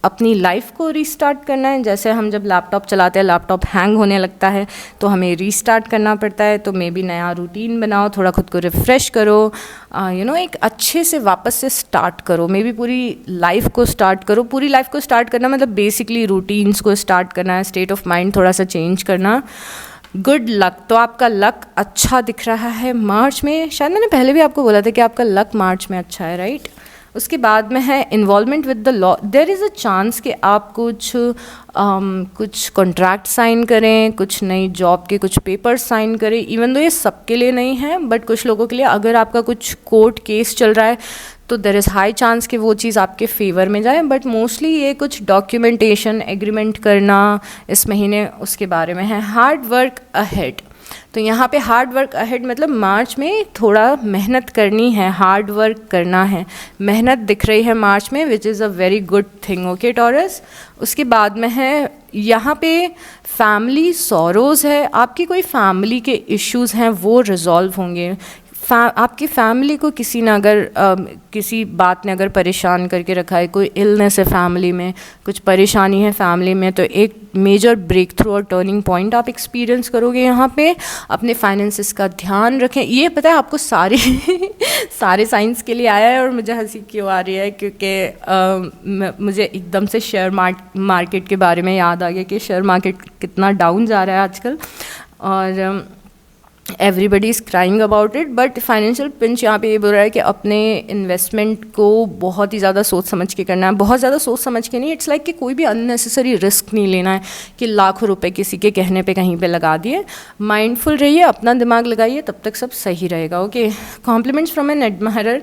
अपनी लाइफ को रीस्टार्ट करना है। जैसे हम जब लैपटॉप चलाते हैं, लैपटॉप हैंग होने लगता है तो हमें रीस्टार्ट करना पड़ता है। तो मे बी नया रूटीन बनाओ, थोड़ा खुद को रिफ़्रेश करो, एक अच्छे से वापस से स्टार्ट करो। मे बी पूरी लाइफ को स्टार्ट करो। पूरी लाइफ को स्टार्ट करना मतलब बेसिकली रूटीन्स को स्टार्ट करना है, स्टेट ऑफ माइंड थोड़ा सा चेंज करना। गुड लक, तो आपका लक अच्छा दिख रहा है मार्च में। शायद मैंने पहले भी आपको बोला था कि आपका लक मार्च में अच्छा है, राइट। उसके बाद में है involvement with the law. There is a chance कि आप कुछ कॉन्ट्रैक्ट साइन करें, कुछ नई जॉब के कुछ पेपर्स साइन करें। इवन दो ये सबके लिए नहीं है, बट कुछ लोगों के लिए अगर आपका कुछ कोर्ट केस चल रहा है तो देयर इज़ हाई चांस कि वो चीज़ आपके फेवर में जाए। बट मोस्टली ये कुछ डॉक्यूमेंटेशन, एग्रीमेंट करना इस महीने उसके बारे में है। हार्ड वर्क अहेड, तो यहाँ पे हार्ड वर्क अहेड मतलब मार्च में थोड़ा मेहनत करनी है, हार्ड वर्क करना है, मेहनत दिख रही है मार्च में, which is a very good thing. Okay taurus, उसके बाद में है यहाँ पे फैमिली सॉरोज़ है। आपकी कोई फैमिली के इश्यूज़ हैं वो रिजॉल्व होंगे। आपकी फैमिली को किसी ने अगर किसी बात ने अगर परेशान करके रखा है, कोई इलनेस है फैमिली में, कुछ परेशानी है फैमिली में, तो एक मेजर ब्रेक थ्रू और टर्निंग पॉइंट आप एक्सपीरियंस करोगे यहाँ पे। अपने फाइनेंसिस का ध्यान रखें। ये पता है आपको सारे साइंस के लिए आया है। और मुझे हंसी क्यों आ रही है क्योंकि मुझे एकदम से शेयर मार्केट के बारे में याद आ गया कि शेयर मार्केट कितना डाउन जा रहा है आजकल और everybody is crying about it. But financial pinch यहाँ पे ये बोल रहा है कि अपने इन्वेस्टमेंट को बहुत ही ज़्यादा सोच समझ के करना है। बहुत ज़्यादा सोच समझ के नहीं, इट्स लाइक कि कोई भी अननेसेसरी रिस्क नहीं लेना है कि लाखों रुपए किसी के कहने पे कहीं पे लगा दिए। माइंडफुल रहिए, अपना दिमाग लगाइए, तब तक सब सही रहेगा। Okay, compliments from an admirer.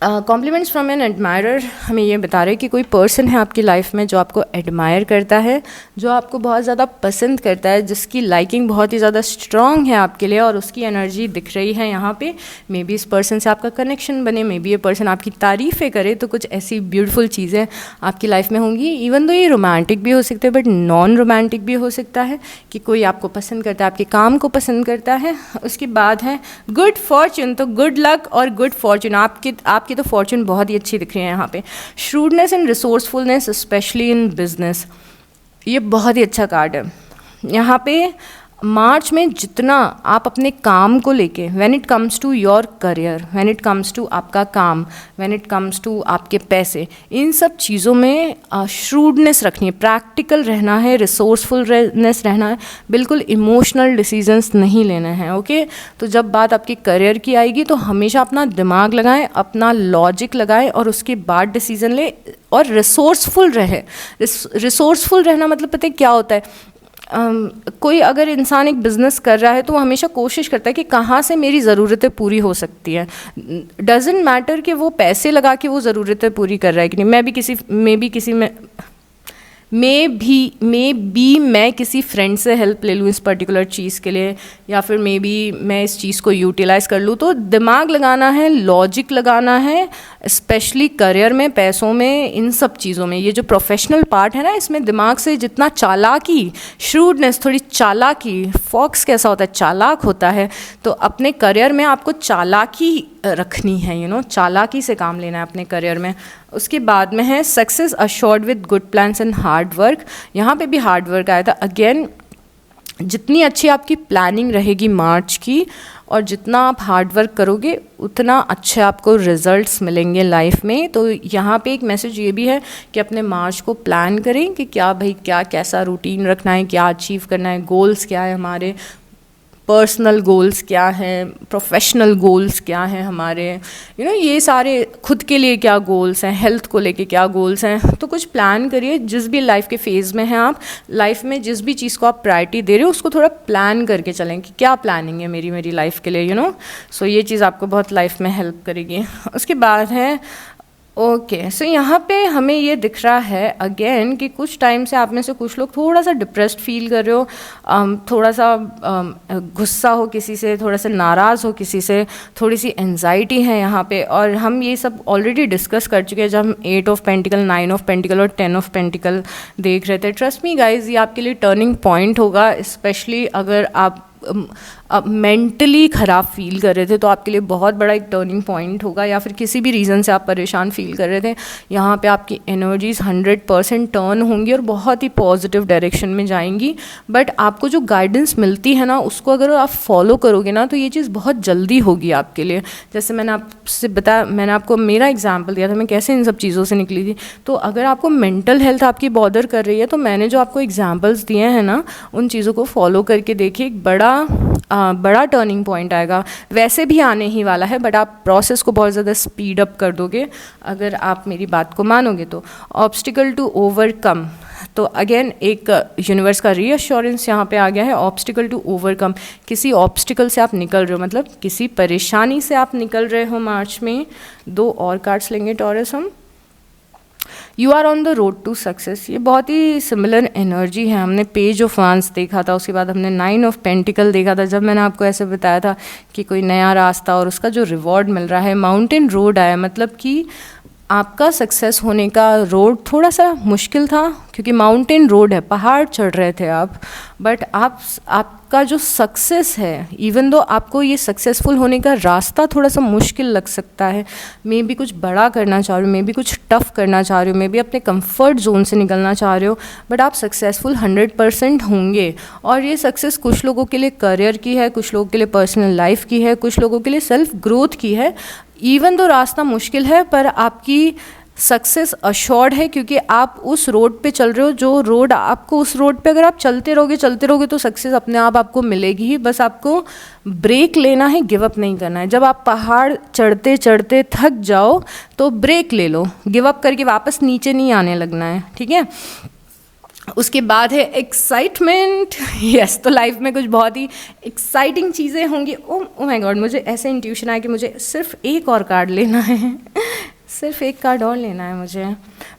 Compliments from an admirer हमें ये बता रहे हैं कि कोई पर्सन है आपकी लाइफ में जो आपको एडमायर करता है, जो आपको बहुत ज़्यादा पसंद करता है, जिसकी लाइकिंग बहुत ही ज़्यादा स्ट्रॉन्ग है आपके लिए और उसकी एनर्जी दिख रही है यहाँ पे। मे बी इस पर्सन से आपका कनेक्शन बने, मे बी ये पर्सन आपकी तारीफ़ें करे, तो कुछ ऐसी ब्यूटीफुल चीज़ें आपकी लाइफ में होंगी। इवन दो ये रोमांटिक भी हो सकते हैं बट नॉन रोमांटिक भी हो सकता है कि कोई आपको पसंद करता है, आपके काम को पसंद करता है। उसके बाद है गुड फॉर्चून, तो गुड लक और गुड फॉर्चून आपकी तो फॉर्चून बहुत ही अच्छी दिख रही है यहाँ पे। Shrewdness and resourcefulness specially in business, ये बहुत ही अच्छा कार्ड है यहाँ पे। मार्च में जितना आप अपने काम को लेके, when it comes to your career, when it comes to आपका काम, व्हेन इट कम्स टू आपके पैसे, इन सब चीज़ों में श्रूडनेस रखनी है, प्रैक्टिकल रहना है, रिसोर्सफुलनेस रहना है, बिल्कुल इमोशनल डिसीजंस नहीं लेने हैं। ओके, तो जब बात आपके करियर की आएगी तो हमेशा अपना दिमाग लगाएं, अपना लॉजिक लगाएं और उसके बाद डिसीजन लें और रिसोर्सफुल रहे। रिसोर्सफुल रहना मतलब पता है क्या होता है? कोई अगर इंसान एक बिज़नेस कर रहा है तो वो हमेशा कोशिश करता है कि कहाँ से मेरी ज़रूरतें पूरी हो सकती हैं। डजेंट मैटर कि वो पैसे लगा के वो ज़रूरतें पूरी कर रहा है कि नहीं। मैं किसी फ्रेंड से हेल्प ले लूँ इस पर्टिकुलर चीज़ के लिए, या फिर मे बी मैं इस चीज़ को यूटिलाइज़ कर लूँ। तो दिमाग लगाना है, लॉजिक लगाना है, स्पेशली करियर में, पैसों में, इन सब चीज़ों में। ये जो प्रोफेशनल पार्ट है ना, इसमें दिमाग से जितना चालाकी, श्रूडनेस, थोड़ी चालाकी, फॉक्स कैसा होता है, चालाक होता है, तो अपने करियर में आपको चालाकी रखनी है, चालाकी से काम लेना है अपने करियर में। उसके बाद में है success assured with good plans and hard work. यहाँ पे भी हार्ड वर्क आया था। अगेन जितनी अच्छी आपकी प्लानिंग रहेगी मार्च की, और जितना आप हार्ड वर्क करोगे उतना अच्छे आपको रिजल्ट्स मिलेंगे लाइफ में। तो यहाँ पे एक मैसेज ये भी है कि अपने मार्च को प्लान करें कि क्या भाई, क्या कैसा रूटीन रखना है, क्या अचीव करना है, गोल्स क्या है हमारे, पर्सनल गोल्स क्या हैं, प्रोफेशनल गोल्स क्या हैं हमारे, ये सारे खुद के लिए क्या गोल्स हैं, हेल्थ को लेके क्या गोल्स हैं। तो कुछ प्लान करिए, जिस भी लाइफ के फेज़ में हैं आप, लाइफ में जिस भी चीज़ को आप प्रायोरिटी दे रहे हो उसको थोड़ा प्लान करके चलें कि क्या प्लानिंग है मेरी लाइफ के लिए, सो ये चीज़ आपको बहुत लाइफ में हेल्प करेगी। उसके बाद है ओके, सो यहाँ पे हमें ये दिख रहा है अगेन कि कुछ टाइम से आप में से कुछ लोग थोड़ा सा डिप्रेस्ड फील कर रहे हो, थोड़ा सा गुस्सा हो किसी से, थोड़ा सा नाराज़ हो किसी से, थोड़ी सी एंजाइटी है यहाँ पे। और हम ये सब ऑलरेडी डिस्कस कर चुके हैं जब हम 8 ऑफ पेंटिकल, 9 ऑफ पेंटिकल और 10 ऑफ पेंटिकल देख रहे थे। ट्रस्ट मी गाइज, ये आपके लिए टर्निंग पॉइंट होगा, स्पेशली अगर आप मेंटली ख़राब फील कर रहे थे तो आपके लिए बहुत बड़ा एक टर्निंग पॉइंट होगा, या फिर किसी भी रीज़न से आप परेशान फील कर रहे थे, यहाँ पे आपकी एनर्जीज़ 100% टर्न होंगी और बहुत ही पॉजिटिव डायरेक्शन में जाएंगी। बट आपको जो गाइडेंस मिलती है ना, उसको अगर आप फॉलो करोगे ना तो ये चीज़ बहुत जल्दी होगी आपके लिए। जैसे मैंने आपसे बताया, मैंने आपको मेरा एग्जाम्पल दिया था मैं कैसे इन सब चीज़ों से निकली थी। तो अगर आपको मेंटल हेल्थ आपकी बॉदर कर रही है तो मैंने जो आपको एग्जाम्पल्स दिए हैं ना, उन चीज़ों को फॉलो करके देखिए, एक बड़ा टर्निंग पॉइंट आएगा। वैसे भी आने ही वाला है, बट आप प्रोसेस को बहुत ज़्यादा स्पीड अप कर दोगे अगर आप मेरी बात को मानोगे तो। ऑब्स्टिकल टू ओवरकम, तो अगेन एक यूनिवर्स का रीअश्योरेंस यहाँ पे आ गया है। ऑब्स्टिकल टू ओवरकम, किसी ऑब्स्टिकल से आप निकल रहे हो, मतलब किसी परेशानी से आप निकल रहे हो मार्च में। 2 और कार्ड्स लेंगे टॉरस हम। You are on the road to success, ये बहुत ही सिमिलर एनर्जी है। हमने पेज ऑफ वांस देखा था, उसके बाद हमने 9 ऑफ पेंटिकल देखा था, जब मैंने आपको ऐसे बताया था कि कोई नया रास्ता और उसका जो रिवॉर्ड मिल रहा है। माउंटेन रोड आया, मतलब कि आपका सक्सेस होने का रोड थोड़ा सा मुश्किल था, क्योंकि माउंटेन रोड है, पहाड़ चढ़ रहे थे आप। बट आपका जो सक्सेस है, इवन दो आपको ये सक्सेसफुल होने का रास्ता थोड़ा सा मुश्किल लग सकता है, मे बी कुछ बड़ा करना चाह रहे हो, मे बी कुछ टफ करना चाह रहे हो, मे बी अपने कंफर्ट जोन से निकलना चाह रहे हो, बट आप सक्सेसफुल 100% होंगे। और ये सक्सेस कुछ लोगों के लिए करियर की है, कुछ लोगों के लिए पर्सनल लाइफ की है, कुछ लोगों के लिए सेल्फ ग्रोथ की है। इवन दो रास्ता मुश्किल है, पर आपकी सक्सेस अश्योर्ड है, क्योंकि आप उस रोड पे चल रहे हो, जो रोड आपको, उस रोड पे अगर आप चलते रहोगे तो सक्सेस अपने आप आपको मिलेगी ही। बस आपको ब्रेक लेना है, गिव अप नहीं करना है। जब आप पहाड़ चढ़ते चढ़ते थक जाओ तो ब्रेक ले लो, गिव अप करके वापस नीचे नहीं आने लगना है, ठीक है। उसके बाद है एक्साइटमेंट। यस, तो लाइफ में कुछ बहुत ही एक्साइटिंग चीज़ें होंगी। ओ माय गॉड, मुझे ऐसे इंट्यूशन आया कि मुझे सिर्फ एक और कार्ड लेना है सिर्फ एक कार्ड और लेना है मुझे।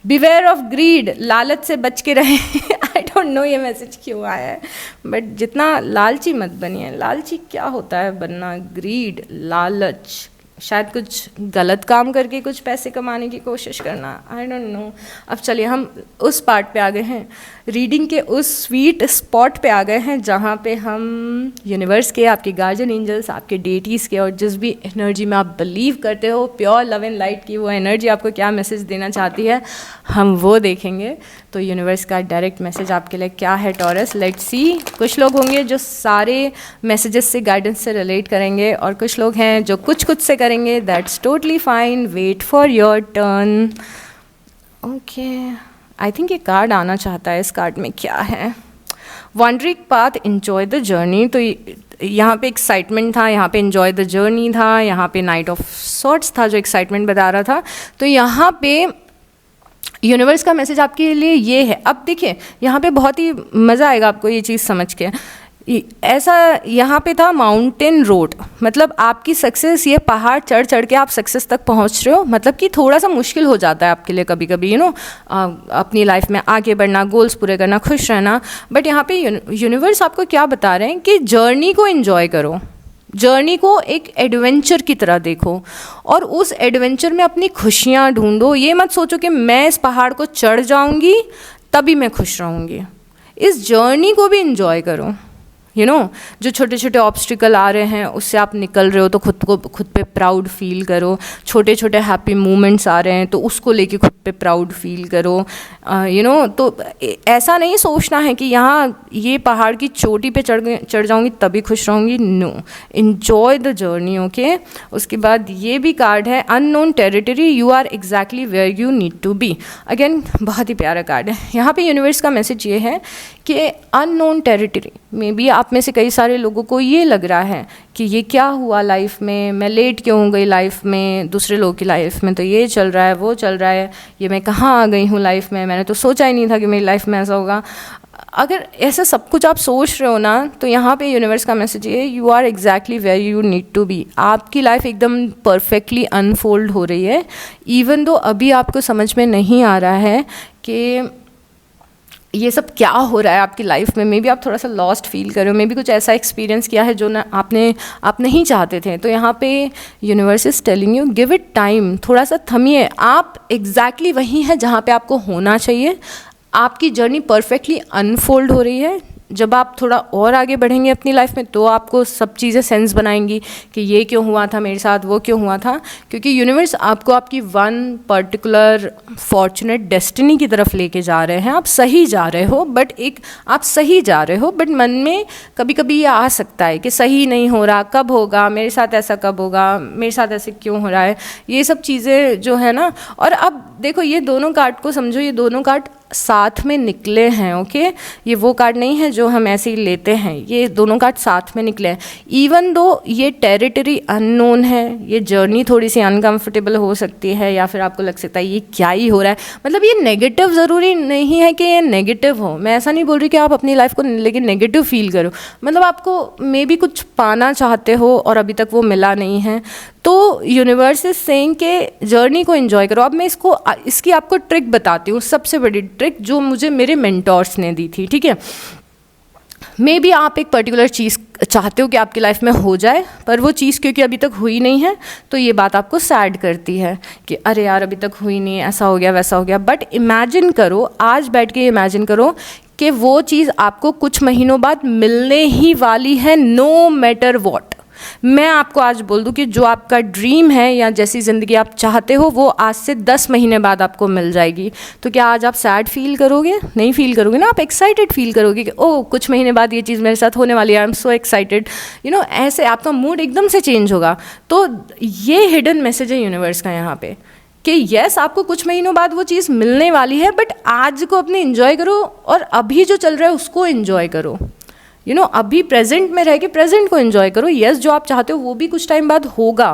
बिवेयर ऑफ ग्रीड, लालच से बच के रहे। आई डोंट नो ये मैसेज क्यों आया है, बट जितना लालची मत बनिए। लालची क्या होता है बनना? ग्रीड, लालच, शायद कुछ गलत काम करके कुछ पैसे कमाने की कोशिश करना, आई डोंट नो। अब चलिए हम उस पार्ट पे आ गए हैं, रीडिंग के उस स्वीट स्पॉट पे आ गए हैं जहाँ पे हम यूनिवर्स के, आपके गार्जियन एंजल्स, आपके डेटीज़ के, और जिस भी एनर्जी में आप बिलीव करते हो, प्योर लव एंड लाइट की वो एनर्जी आपको क्या मैसेज देना चाहती है, हम वो देखेंगे। तो यूनिवर्स का डायरेक्ट मैसेज आपके लिए क्या है टॉरस, लेट्स सी। कुछ लोग होंगे जो सारे मैसेजेस से, गाइडेंस से रिलेट करेंगे, और कुछ लोग हैं जो कुछ से करेंगे। That's totally fine, wait for your turn. Okay, I think ये कार्ड आना चाहता है। इस कार्ड में क्या है? Wandering path, enjoy the journey. तो यहाँ पे एक्साइटमेंट था, यहाँ पे एंजॉय द जर्नी था, यहाँ पे नाइट ऑफ सॉर्ट्स था जो एक्साइटमेंट बता रहा था। तो यहाँ पे यूनिवर्स का मैसेज आपके लिए ये है। अब देखिए यहाँ पे बहुत ही मज़ा आएगा आपको ये चीज़ समझ के। ऐसा यहाँ पे था माउंटेन रोड, मतलब आपकी सक्सेस, ये पहाड़ चढ़ चढ़ के आप सक्सेस तक पहुँच रहे हो, मतलब कि थोड़ा सा मुश्किल हो जाता है आपके लिए कभी कभी, अपनी लाइफ में आगे बढ़ना, गोल्स पूरे करना, खुश रहना। बट यहाँ पे यूनिवर्स आपको क्या बता रहे हैं कि जर्नी को एंजॉय करो, जर्नी को एक एडवेंचर की तरह देखो, और उस एडवेंचर में अपनी खुशियाँ ढूंढो। ये मत सोचो कि मैं इस पहाड़ को चढ़ जाऊँगी तभी मैं खुश रहूँगी। इस जर्नी को भी एंजॉय करो, जो छोटे छोटे ऑब्स्टिकल आ रहे हैं उससे आप निकल रहे हो तो खुद पे प्राउड फील करो। छोटे छोटे हैप्पी मोमेंट्स आ रहे हैं तो उसको लेके खुद पे प्राउड फील करो। तो ऐसा नहीं सोचना है कि यहाँ ये पहाड़ की चोटी पे चढ़ जाऊँगी तभी खुश रहूँगी। No, enjoy the journey. Okay, उसके बाद ये भी कार्ड है unknown territory, you are exactly where you need to be. Again बहुत ही प्यारा कार्ड है। यहाँ पे यूनिवर्स का मैसेज ये है कि अननोन टेरिटरी में भी आप में से कई सारे लोगों को ये लग रहा है कि ये क्या हुआ लाइफ में, मैं लेट क्यों हो गई लाइफ में, दूसरे लोगों की लाइफ में तो ये चल रहा है वो चल रहा है, ये मैं कहाँ आ गई हूँ लाइफ में, मैंने तो सोचा ही नहीं था कि मेरी लाइफ में ऐसा होगा। अगर ऐसा सब कुछ आप सोच रहे हो ना तो यहाँ पे यूनिवर्स का मैसेज ये है, you are exactly where you need to be. आपकी लाइफ एकदम परफेक्टली अनफोल्ड हो रही है, इवन दो अभी आपको समझ में नहीं आ रहा है कि ये सब क्या हो रहा है आपकी लाइफ में। मे बी आप थोड़ा सा लॉस्ट फील कर रहे हो, मे बी कुछ ऐसा एक्सपीरियंस किया है जो ना आप नहीं चाहते थे। तो यहाँ पे universe is telling you give it time, थोड़ा सा थमिए। आप एग्जैक्टली वहीं हैं जहाँ पे आपको होना चाहिए। आपकी जर्नी परफेक्टली अनफोल्ड हो रही है। जब आप थोड़ा और आगे बढ़ेंगे अपनी लाइफ में तो आपको सब चीज़ें सेंस बनाएंगी कि ये क्यों हुआ था मेरे साथ, वो क्यों हुआ था। क्योंकि यूनिवर्स आपको आपकी वन पर्टिकुलर फॉर्चुनेट डेस्टिनी की तरफ लेके जा रहे हैं। आप सही जा रहे हो, आप सही जा रहे हो, बट मन में कभी कभी ये आ सकता है कि सही नहीं हो रहा, कब होगा मेरे साथ, ऐसा कब होगा, मेरे साथ ऐसे क्यों हो रहा है, ये सब चीज़ें जो है ना। और अब देखो ये दोनों कार्ड को समझो, ये दोनों कार्ड साथ में निकले हैं। ओके, ये वो कार्ड नहीं है जो हम ऐसे ही लेते हैं, ये दोनों कार्ड साथ में निकले हैं। इवन दो ये टेरिटरी अननोन है, ये जर्नी थोड़ी सी अनकंफर्टेबल हो सकती है, या फिर आपको लग सकता है ये क्या ही हो रहा है। मतलब ये नेगेटिव ज़रूरी नहीं है कि ये नेगेटिव हो। मैं ऐसा नहीं बोल रही कि आप अपनी लाइफ को लेकिन नेगेटिव फील करो। मतलब आपको मे बी कुछ पाना चाहते हो और अभी तक वो मिला नहीं है, तो यूनिवर्स इज सेइंग के जर्नी को एंजॉय करो। अब मैं इसकी आपको ट्रिक बताती हूँ, सबसे बड़ी ट्रिक जो मुझे मेरे मेंटोर्स ने दी थी। ठीक है, मे बी आप एक पर्टिकुलर चीज़ चाहते हो कि आपकी लाइफ में हो जाए, पर वो चीज़ क्योंकि अभी तक हुई नहीं है तो ये बात आपको सैड करती है कि अरे यार अभी तक हुई नहीं, ऐसा हो गया वैसा हो गया। बट इमेजिन करो, आज बैठ के इमेजिन करो कि वो चीज़ आपको कुछ महीनों बाद मिलने ही वाली है, नो मैटर वॉट। मैं आपको आज बोल दूं कि जो आपका ड्रीम है या जैसी ज़िंदगी आप चाहते हो वो आज से 10 महीने बाद आपको मिल जाएगी। तो क्या आज आप सैड फील करोगे? नहीं फील करोगे ना, आप एक्साइटेड फील करोगे कि ओह कुछ महीने बाद ये चीज़ मेरे साथ होने वाली है, आई एम सो एक्साइटेड। ऐसे आपका मूड एकदम से चेंज होगा। तो ये हिडन मैसेज है यूनिवर्स का यहाँ पे कि यस आपको कुछ महीनों बाद वो चीज़ मिलने वाली है, बट आज को अपने एंजॉय करो और अभी जो चल रहा है उसको एंजॉय करो। अभी प्रेजेंट में रह के प्रेजेंट को एंजॉय करो। यस जो आप चाहते हो वो भी कुछ टाइम बाद होगा।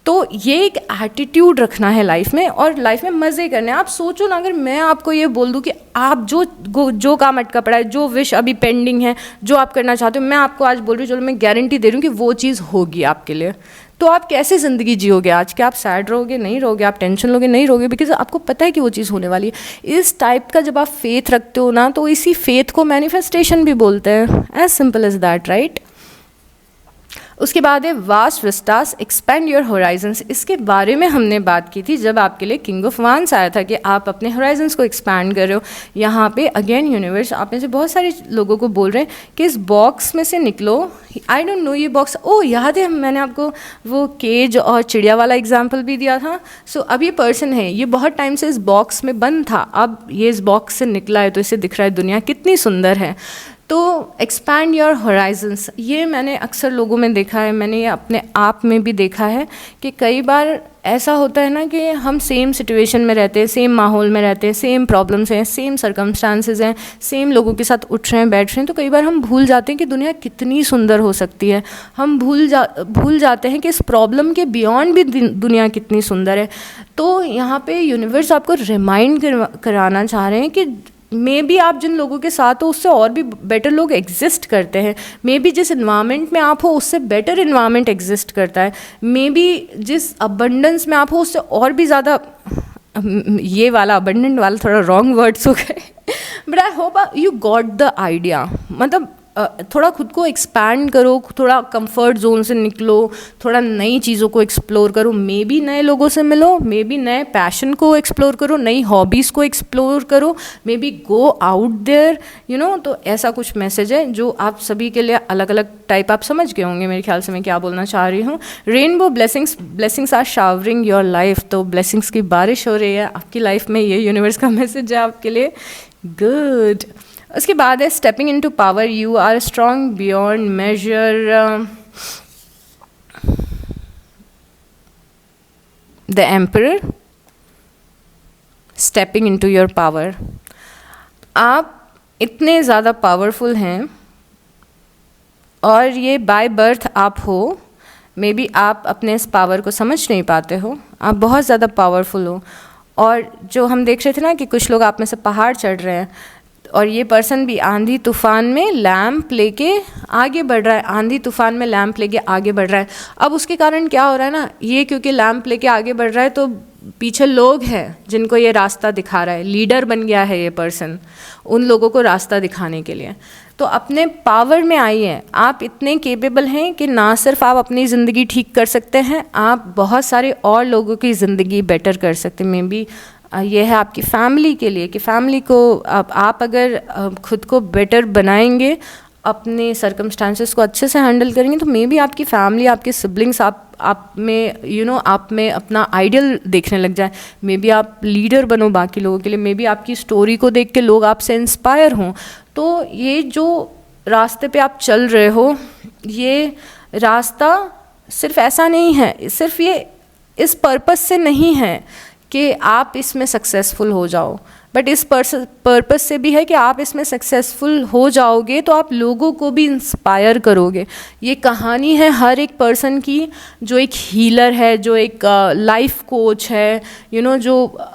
तो ये एक एटीट्यूड रखना है लाइफ में, और लाइफ में मज़े करने हैं। आप सोचो ना, अगर मैं आपको ये बोल दूं कि आप जो काम अटका पड़ा है, जो विश अभी पेंडिंग है, जो आप करना चाहते हो, मैं आपको आज बोल रही हूँ, चलो मैं गारंटी दे रही हूँ कि वो चीज़ होगी आपके लिए। तो आप कैसे ज़िंदगी जियोगे आज? क्या आप सैड रहोगे? नहीं रहोगे। आप टेंशन लोगे? नहीं रहोगे, बिकॉज आपको पता है कि वो चीज़ होने वाली है। इस टाइप का जब आप फेथ रखते हो ना, तो इसी फेथ को मैनिफेस्टेशन भी बोलते हैं। As simple as that, right. उसके बाद है vast vistas, expand your horizons. इसके बारे में हमने बात की थी जब आपके लिए किंग ऑफ वांस आया था कि आप अपने होराइजन्स को एक्सपैंड कर रहे हो। यहाँ पे अगेन यूनिवर्स आप में से बहुत सारे लोगों को बोल रहे हैं कि इस बॉक्स में से निकलो। आई डोंट नो ये बॉक्स, ओ याद है मैंने आपको वो केज और चिड़िया वाला एग्जाम्पल भी दिया था। सो अब ये पर्सन है, ये बहुत टाइम से इस बॉक्स में बंद था, अब ये इस बॉक्स से निकला है तो इसे दिख रहा है दुनिया कितनी सुंदर है। तो एक्सपैंड योर होराइजन्स, ये मैंने अक्सर लोगों में देखा है, मैंने ये अपने आप में भी देखा है कि कई बार ऐसा होता है ना कि हम सेम सिचुएशन में रहते हैं, सेम माहौल में रहते हैं, सेम प्रॉब्लम्स हैं, सेम सर्कमस्टांसेस हैं, सेम लोगों के साथ उठ रहे हैं बैठ रहे हैं, तो कई बार हम भूल जाते हैं कि दुनिया कितनी सुंदर हो सकती है। हम भूल जाते हैं कि इस प्रॉब्लम के बियॉन्ड भी दुनिया कितनी सुंदर है। तो यहाँ पे यूनिवर्स आपको रिमाइंड कराना चाह रहे हैं कि मे बी आप जिन लोगों के साथ हो उससे और भी बेटर लोग एग्जिस्ट करते हैं। मे बी जिस इन्वायरमेंट में आप हो उससे बेटर इन्वायरमेंट एग्जिस्ट करता है। मे बी जिस अबंडेंस में आप हो उससे और भी ज़्यादा, ये वाला अबंडेंट वाला थोड़ा रॉन्ग वर्ड्स हो गए, but I hope you got the idea. मतलब थोड़ा खुद को एक्सपैंड करो, थोड़ा कंफर्ट जोन से निकलो, थोड़ा नई चीज़ों को एक्सप्लोर करो, मे बी नए लोगों से मिलो, मे बी नए पैशन को एक्सप्लोर करो, नई हॉबीज़ को एक्सप्लोर करो, maybe go out there, you know. तो ऐसा कुछ मैसेज है जो आप सभी के लिए अलग अलग टाइप, आप समझ गए होंगे मेरे ख्याल से मैं क्या बोलना चाह रही हूँ। Rainbow blessings are showering your life, तो ब्लेसिंग्स की बारिश हो रही है आपकी लाइफ में, ये यूनिवर्स का मैसेज है आपके लिए। गुड। उसके बाद है stepping into power, you are strong beyond measure, the emperor, stepping into your power. आप इतने ज़्यादा पावरफुल हैं और ये बाय बर्थ आप हो, मे बी आप अपने इस पावर को समझ नहीं पाते हो, आप बहुत ज़्यादा पावरफुल हो। और जो हम देख रहे थे ना कि कुछ लोग आप में से पहाड़ चढ़ रहे हैं, और ये पर्सन भी आंधी तूफान में लैंप लेके आगे बढ़ रहा है, आंधी तूफान में लैंप लेके आगे बढ़ रहा है। अब उसके कारण क्या हो रहा है ना, ये क्योंकि लैंप लेके आगे बढ़ रहा है तो पीछे लोग हैं जिनको ये रास्ता दिखा रहा है, लीडर बन गया है ये पर्सन उन लोगों को रास्ता दिखाने के लिए। तो अपने पावर में आइए, आप इतने केपेबल हैं कि ना सिर्फ आप अपनी ज़िंदगी ठीक कर सकते हैं, आप बहुत सारे और लोगों की ज़िंदगी बेटर कर सकते हैं। मे बी ये है आपकी फैमिली के लिए कि फैमिली को आप अगर खुद को बेटर बनाएंगे, अपने सर्कमस्टांसेस को अच्छे से हैंडल करेंगे, तो मे बी आपकी फैमिली, आपके सिबलिंग्स आप में आप में अपना आइडियल देखने लग जाए। मे बी आप लीडर बनो बाकी लोगों के लिए, मे बी आपकी स्टोरी को देख के लोग आपसे इंस्पायर हों। तो ये जो रास्ते पे आप चल रहे हो, ये रास्ता सिर्फ ऐसा नहीं है, सिर्फ ये इस पर्पस से नहीं है कि आप इसमें सक्सेसफुल हो जाओ, बट इस पर्पस से भी है कि आप इसमें सक्सेसफुल हो जाओगे तो आप लोगों को भी इंस्पायर करोगे। ये कहानी है हर एक पर्सन की जो एक हीलर है, जो एक लाइफ कोच है, जो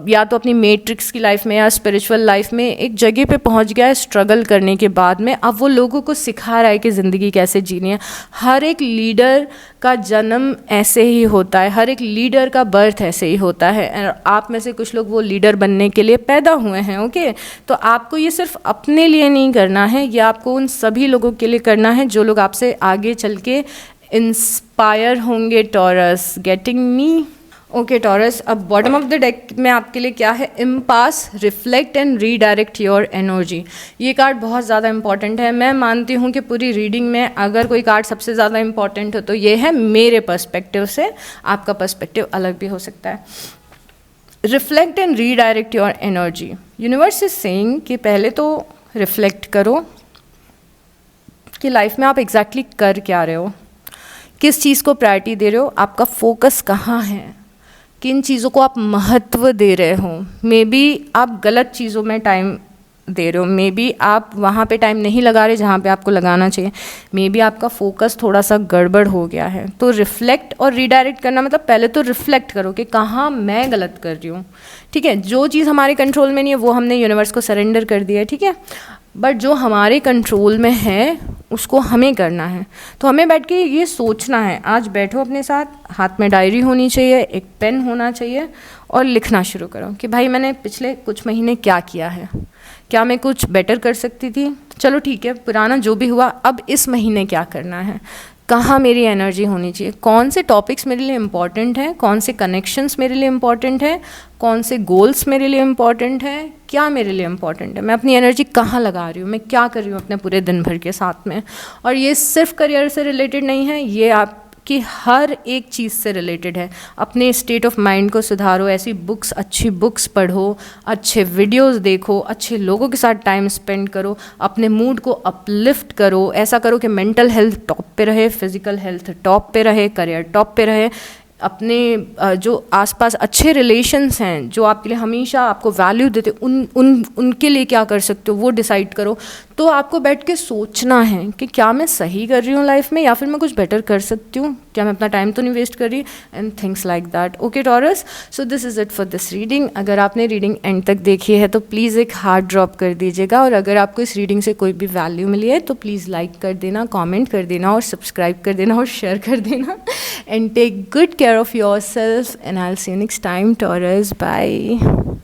या तो अपनी मैट्रिक्स की लाइफ में या स्पिरिचुअल लाइफ में एक जगह पे पहुंच गया है स्ट्रगल करने के बाद में, अब वो लोगों को सिखा रहा है कि ज़िंदगी कैसे जीनी है। हर एक लीडर का जन्म ऐसे ही होता है, हर एक लीडर का बर्थ ऐसे ही होता है, और आप में से कुछ लोग वो लीडर बनने के लिए पैदा हुए हैं। ओके, तो आपको ये सिर्फ अपने लिए नहीं करना है, ये आपको उन सभी लोगों के लिए करना है जो लोग आपसे आगे चल के इंस्पायर होंगे। Taurus, getting me? Okay taurus, अब बॉटम ऑफ द डेक में आपके लिए क्या है? Impasse, reflect and redirect your energy. ये कार्ड बहुत ज़्यादा इंपॉर्टेंट है। मैं मानती हूँ कि पूरी रीडिंग में अगर कोई कार्ड सबसे ज़्यादा इंपॉर्टेंट हो तो ये है, मेरे पर्सपेक्टिव से। आपका पर्सपेक्टिव अलग भी हो सकता है। Reflect and redirect your energy. Universe is saying कि पहले तो रिफ्लेक्ट करो कि लाइफ में आप एग्जैक्टली कर क्या रहे हो, किस चीज़ को प्रायोरिटी दे रहे हो, आपका फोकस कहाँ है, किन चीज़ों को आप महत्व दे रहे हो। मे बी आप गलत चीज़ों में टाइम दे रहे हो, मे बी आप वहाँ पे टाइम नहीं लगा रहे जहाँ पे आपको लगाना चाहिए, मे बी आपका फोकस थोड़ा सा गड़बड़ हो गया है। तो रिफ्लेक्ट और रीडायरेक्ट करना मतलब पहले तो रिफ्लेक्ट करो कि कहाँ मैं गलत कर रही हूँ। ठीक है, जो चीज़ हमारे कंट्रोल में नहीं है वो हमने यूनिवर्स को सरेंडर कर दिया है, ठीक है, बट जो हमारे कंट्रोल में है उसको हमें करना है। तो हमें बैठ के ये सोचना है, आज बैठो अपने साथ, हाथ में डायरी होनी चाहिए, एक पेन होना चाहिए और लिखना शुरू करो कि भाई मैंने पिछले कुछ महीने क्या किया है, क्या मैं कुछ बेटर कर सकती थी, चलो ठीक है, पुराना जो भी हुआ, अब इस महीने क्या करना है, कहाँ मेरी एनर्जी होनी चाहिए, कौन से टॉपिक्स मेरे लिए इम्पॉर्टेंट हैं, कौन से कनेक्शंस मेरे लिए इम्पॉर्टेंट हैं, कौन से गोल्स मेरे लिए इम्पॉर्टेंट हैं, क्या मेरे लिए इम्पॉर्टेंट है, मैं अपनी एनर्जी कहाँ लगा रही हूँ, मैं क्या कर रही हूँ अपने पूरे दिन भर के साथ में। और ये सिर्फ करियर से रिलेटेड नहीं है, ये आपकी हर एक चीज़ से रिलेटेड है। अपने स्टेट ऑफ माइंड को सुधारो, ऐसी बुक्स, अच्छी बुक्स पढ़ो, अच्छे वीडियोस देखो, अच्छे लोगों के साथ टाइम स्पेंड करो, अपने मूड को अपलिफ्ट करो। ऐसा करो कि मेंटल हेल्थ टॉप पे रहे, फिजिकल हेल्थ टॉप पे रहे, करियर टॉप पे रहे। अपने जो आसपास अच्छे रिलेशंस हैं जो आपके लिए हमेशा आपको वैल्यू देते, उनके लिए क्या कर सकते हो वो डिसाइड करो। तो आपको बैठ के सोचना है कि क्या मैं सही कर रही हूँ लाइफ में, या फिर मैं कुछ बेटर कर सकती हूँ, क्या मैं अपना टाइम तो नहीं वेस्ट कर रही, and things like that. Okay taurus, so this is it for this reading. अगर आपने रीडिंग एंड तक देखी है तो प्लीज़ एक हार्ट ड्रॉप कर दीजिएगा, और अगर आपको इस रीडिंग से कोई भी वैल्यू मिली है तो प्लीज़ लाइक कर देना, कॉमेंट कर देना और सब्सक्राइब कर देना और शेयर कर देना। And take good care of yourself, and I'll see you next time, Taurus. Bye.